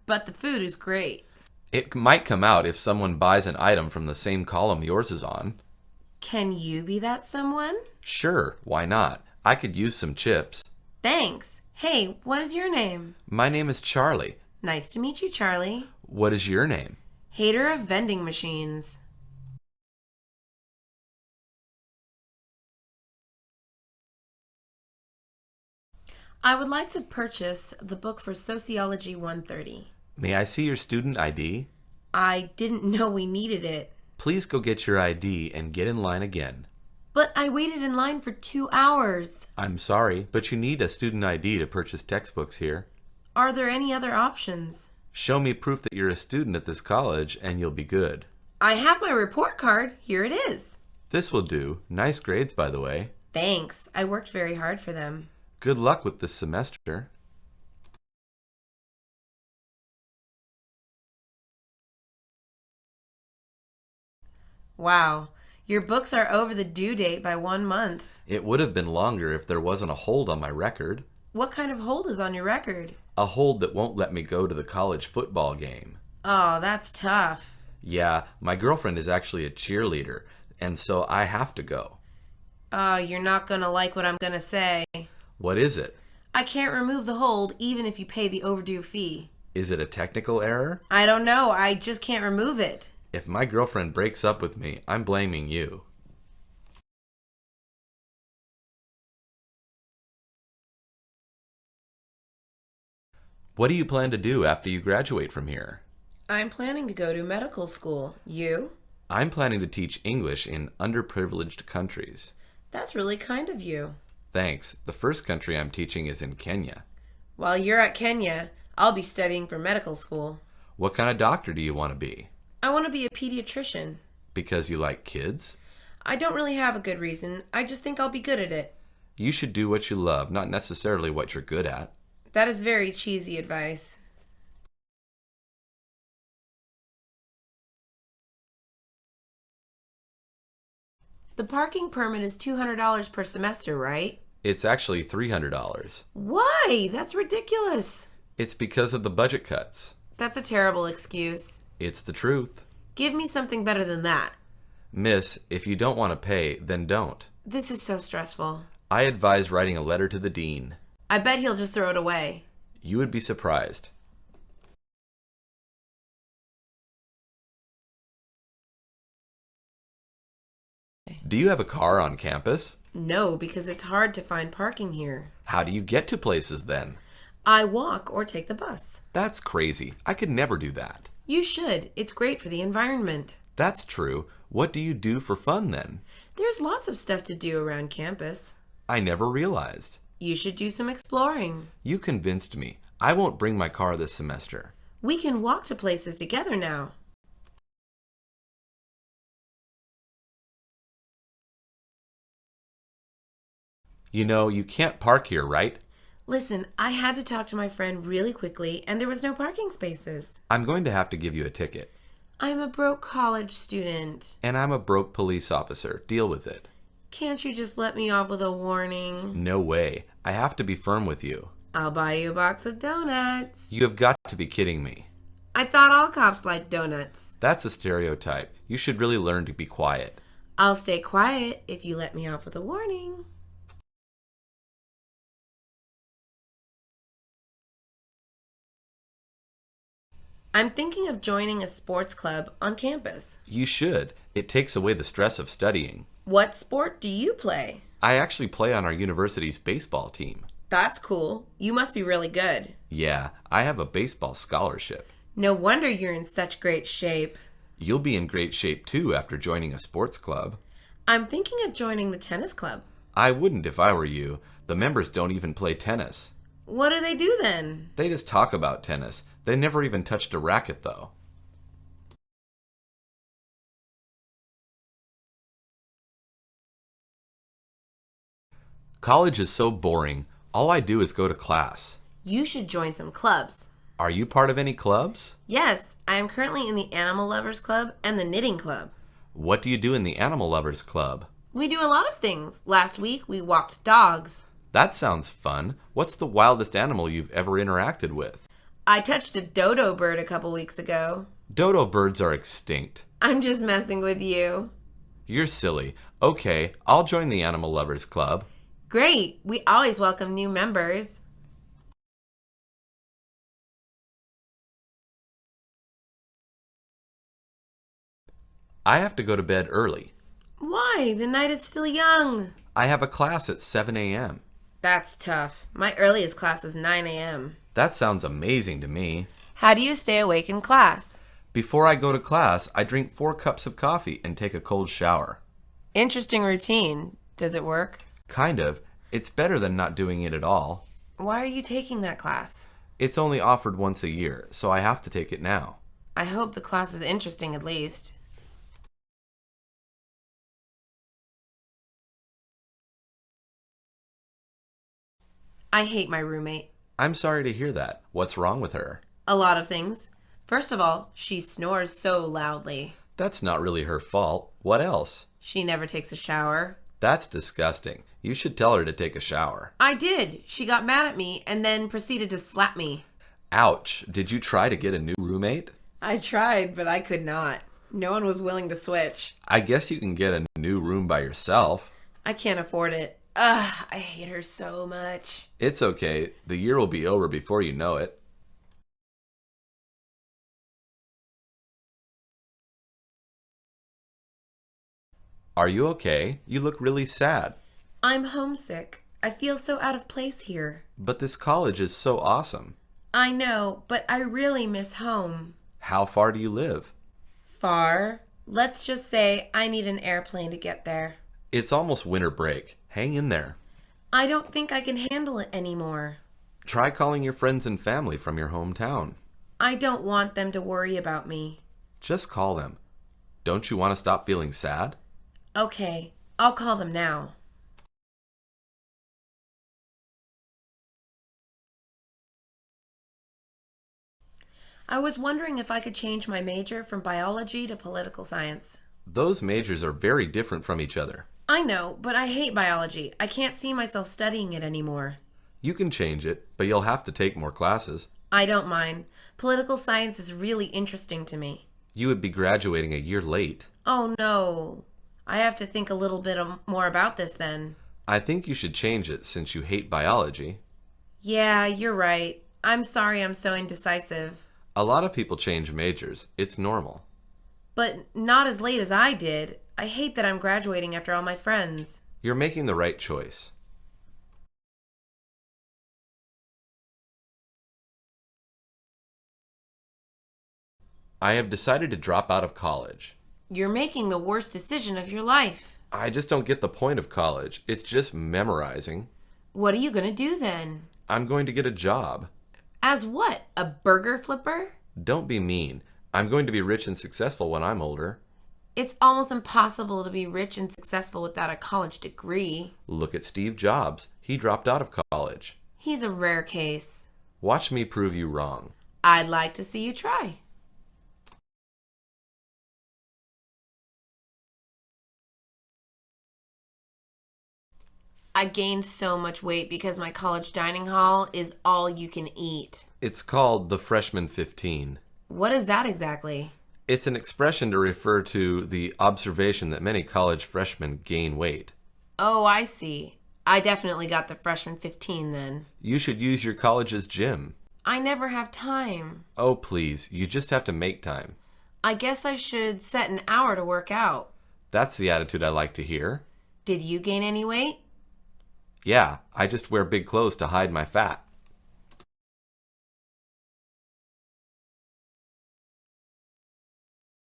Speaker 6: but the food is great.
Speaker 5: It might come out if someone buys an item from the same column yours is on.
Speaker 6: Can you be that someone?
Speaker 5: Sure, why not? I could use some chips.
Speaker 6: Thanks. Hey, what is your name?
Speaker 5: My name is Charlie.
Speaker 6: Nice to meet you, Charlie.
Speaker 5: What is your name?
Speaker 6: Hater of vending machines. I would like to purchase the book for Sociology 130.
Speaker 5: May I see your student ID?
Speaker 6: I didn't know we needed it.
Speaker 5: Please go get your ID and get in line again.
Speaker 6: But I waited in line for 2 hours.
Speaker 5: I'm sorry, but you need a student ID to purchase textbooks here.
Speaker 6: Are there any other options?
Speaker 5: Show me proof that you're a student at this college and you'll be good.
Speaker 6: I have my report card. Here it is.
Speaker 5: This will do. Nice grades, by the way.
Speaker 6: Thanks. I worked very hard for them.
Speaker 5: Good luck with this semester.
Speaker 6: Wow. Your books are over the due date by 1 month.
Speaker 5: It would have been longer if there wasn't a hold on my record.
Speaker 6: What kind of hold is on your record?
Speaker 5: A hold that won't let me go to the college football game.
Speaker 6: Oh, that's tough.
Speaker 5: Yeah, my girlfriend is actually a cheerleader, and so I have to go.
Speaker 6: Oh, you're not gonna like what I'm gonna say.
Speaker 5: What is it?
Speaker 6: I can't remove the hold even if you pay the overdue fee.
Speaker 5: Is it a technical error?
Speaker 6: I don't know. I just can't remove it.
Speaker 5: If my girlfriend breaks up with me, I'm blaming you. What do you plan to do after you graduate from here?
Speaker 6: I'm planning to go to medical school. You?
Speaker 5: I'm planning to teach English in underprivileged countries.
Speaker 6: That's really kind of you.
Speaker 5: Thanks. The first country I'm teaching is in Kenya.
Speaker 6: While you're at Kenya, I'll be studying for medical school.
Speaker 5: What kind of doctor do you want to be?
Speaker 6: I want to be a pediatrician.
Speaker 5: Because you like kids?
Speaker 6: I don't really have a good reason. I just think I'll be good at it.
Speaker 5: You should do what you love, not necessarily what you're good at.
Speaker 6: That is very cheesy advice. The parking permit is $200 per semester, right?
Speaker 5: It's actually $300.
Speaker 6: Why? That's ridiculous.
Speaker 5: It's because of the budget cuts.
Speaker 6: That's a terrible excuse.
Speaker 5: It's the truth.
Speaker 6: Give me something better than that.
Speaker 5: Miss, if you don't want to pay, then don't.
Speaker 6: This is so stressful.
Speaker 5: I advise writing a letter to the dean.
Speaker 6: I bet he'll just throw it away.
Speaker 5: You would be surprised. Do you have a car on campus?
Speaker 6: No, because it's hard to find parking here.
Speaker 5: How do you get to places then?
Speaker 6: I walk or take the bus.
Speaker 5: That's crazy. I could never do that.
Speaker 6: You should. It's great for the environment.
Speaker 5: That's true. What do you do for fun then?
Speaker 6: There's lots of stuff to do around campus.
Speaker 5: I never realized.
Speaker 6: You should do some exploring.
Speaker 5: You convinced me. I won't bring my car this semester.
Speaker 6: We can walk to places together now.
Speaker 5: You know, you can't park here, right?
Speaker 6: Listen, I had to talk to my friend really quickly, and there was no parking spaces.
Speaker 5: I'm going to have to give you a ticket.
Speaker 6: I'm a broke college student.
Speaker 5: And I'm a broke police officer. Deal with it.
Speaker 6: Can't you just let me off with a warning?
Speaker 5: No way. I have to be firm with you.
Speaker 6: I'll buy you a box of donuts.
Speaker 5: You have got to be kidding me.
Speaker 6: I thought all cops liked donuts.
Speaker 5: That's a stereotype. You should really learn to be quiet.
Speaker 6: I'll stay quiet if you let me off with a warning. I'm thinking of joining a sports club on campus.
Speaker 5: You should. It takes away the stress of studying.
Speaker 6: What sport do you play?
Speaker 5: I actually play on our university's baseball team.
Speaker 6: That's cool. You must be really good.
Speaker 5: Yeah, I have a baseball scholarship.
Speaker 6: No wonder you're in such great shape.
Speaker 5: You'll be in great shape too after joining a sports club.
Speaker 6: I'm thinking of joining the tennis club.
Speaker 5: I wouldn't if I were you. The members don't even play tennis.
Speaker 6: What do they do then?
Speaker 5: They just talk about tennis. They never even touched a racket though. College is so boring. All I do is go to class.
Speaker 6: You should join some clubs.
Speaker 5: Are you part of any clubs?
Speaker 6: Yes, I am currently in the Animal Lovers Club and the Knitting Club.
Speaker 5: What do you do in the Animal Lovers Club?
Speaker 6: We do a lot of things. Last week we walked dogs.
Speaker 5: That sounds fun. What's the wildest animal you've ever interacted with?
Speaker 6: I touched a dodo bird a couple weeks ago.
Speaker 5: Dodo birds are extinct.
Speaker 6: I'm just messing with you.
Speaker 5: You're silly. Okay, I'll join the Animal Lovers Club.
Speaker 6: Great. We always welcome new members.
Speaker 5: I have to go to bed early.
Speaker 6: Why? The night is still young.
Speaker 5: I have a class at 7 a.m.
Speaker 6: That's tough. My earliest class is 9 a.m.
Speaker 5: That sounds amazing to me.
Speaker 6: How do you stay awake in class?
Speaker 5: Before I go to class, I drink 4 cups of coffee and take a cold shower.
Speaker 6: Interesting routine. Does it work?
Speaker 5: Kind of. It's better than not doing it at all.
Speaker 6: Why are you taking that class?
Speaker 5: It's only offered once a year, so I have to take it now.
Speaker 6: I hope the class is interesting at least. I hate my roommate.
Speaker 5: I'm sorry to hear that. What's wrong with her?
Speaker 6: A lot of things. First of all, she snores so loudly.
Speaker 5: That's not really her fault. What else?
Speaker 6: She never takes a shower.
Speaker 5: That's disgusting. You should tell her to take a shower.
Speaker 6: I did. She got mad at me and then proceeded to slap me.
Speaker 5: Ouch. Did you try to get a new roommate?
Speaker 6: I tried, but I could not. No one was willing to switch.
Speaker 5: I guess you can get a new room by yourself.
Speaker 6: I can't afford it. Ugh, I hate her so much.
Speaker 5: It's okay. The year will be over before you know it. Are you okay? You look really sad.
Speaker 6: I'm homesick. I feel so out of place here.
Speaker 5: But this college is so awesome.
Speaker 6: I know, but I really miss home.
Speaker 5: How far do you live?
Speaker 6: Far? Let's just say I need an airplane to get there.
Speaker 5: It's almost winter break. Hang in there.
Speaker 6: I don't think I can handle it anymore.
Speaker 5: Try calling your friends and family from your hometown.
Speaker 6: I don't want them to worry about me.
Speaker 5: Just call them. Don't you want to stop feeling sad?
Speaker 6: Okay, I'll call them now. I was wondering if I could change my major from biology to political science.
Speaker 5: Those majors are very different from each other.
Speaker 6: I know, but I hate biology. I can't see myself studying it anymore.
Speaker 5: You can change it, but you'll have to take more classes.
Speaker 6: I don't mind. Political science is really interesting to me.
Speaker 5: You would be graduating a year late.
Speaker 6: Oh no. I have to think a little bit more about this then.
Speaker 5: I think you should change it since you hate biology.
Speaker 6: Yeah, you're right. I'm sorry I'm so indecisive.
Speaker 5: A lot of people change majors. It's normal.
Speaker 6: But not as late as I did. I hate that I'm graduating after all my friends.
Speaker 5: You're making the right choice. I have decided to drop out of college.
Speaker 6: You're making the worst decision of your life.
Speaker 5: I just don't get the point of college. It's just memorizing.
Speaker 6: What are you going to do then?
Speaker 5: I'm going to get a job.
Speaker 6: As what? A burger flipper?
Speaker 5: Don't be mean. I'm going to be rich and successful when I'm older.
Speaker 6: It's almost impossible to be rich and successful without a college degree.
Speaker 5: Look at Steve Jobs. He dropped out of college.
Speaker 6: He's a rare case.
Speaker 5: Watch me prove you wrong.
Speaker 6: I'd like to see you try. I gained so much weight because my college dining hall is all you can eat.
Speaker 5: It's called the Freshman 15.
Speaker 6: What is that exactly?
Speaker 5: It's an expression to refer to the observation that many college freshmen gain weight.
Speaker 6: Oh, I see. I definitely got the freshman 15 then.
Speaker 5: You should use your college's gym.
Speaker 6: I never have time.
Speaker 5: Oh, please, you just have to make time.
Speaker 6: I guess I should set an hour to work out.
Speaker 5: That's the attitude I like to hear.
Speaker 6: Did you gain any weight?
Speaker 5: Yeah, I just wear big clothes to hide my fat.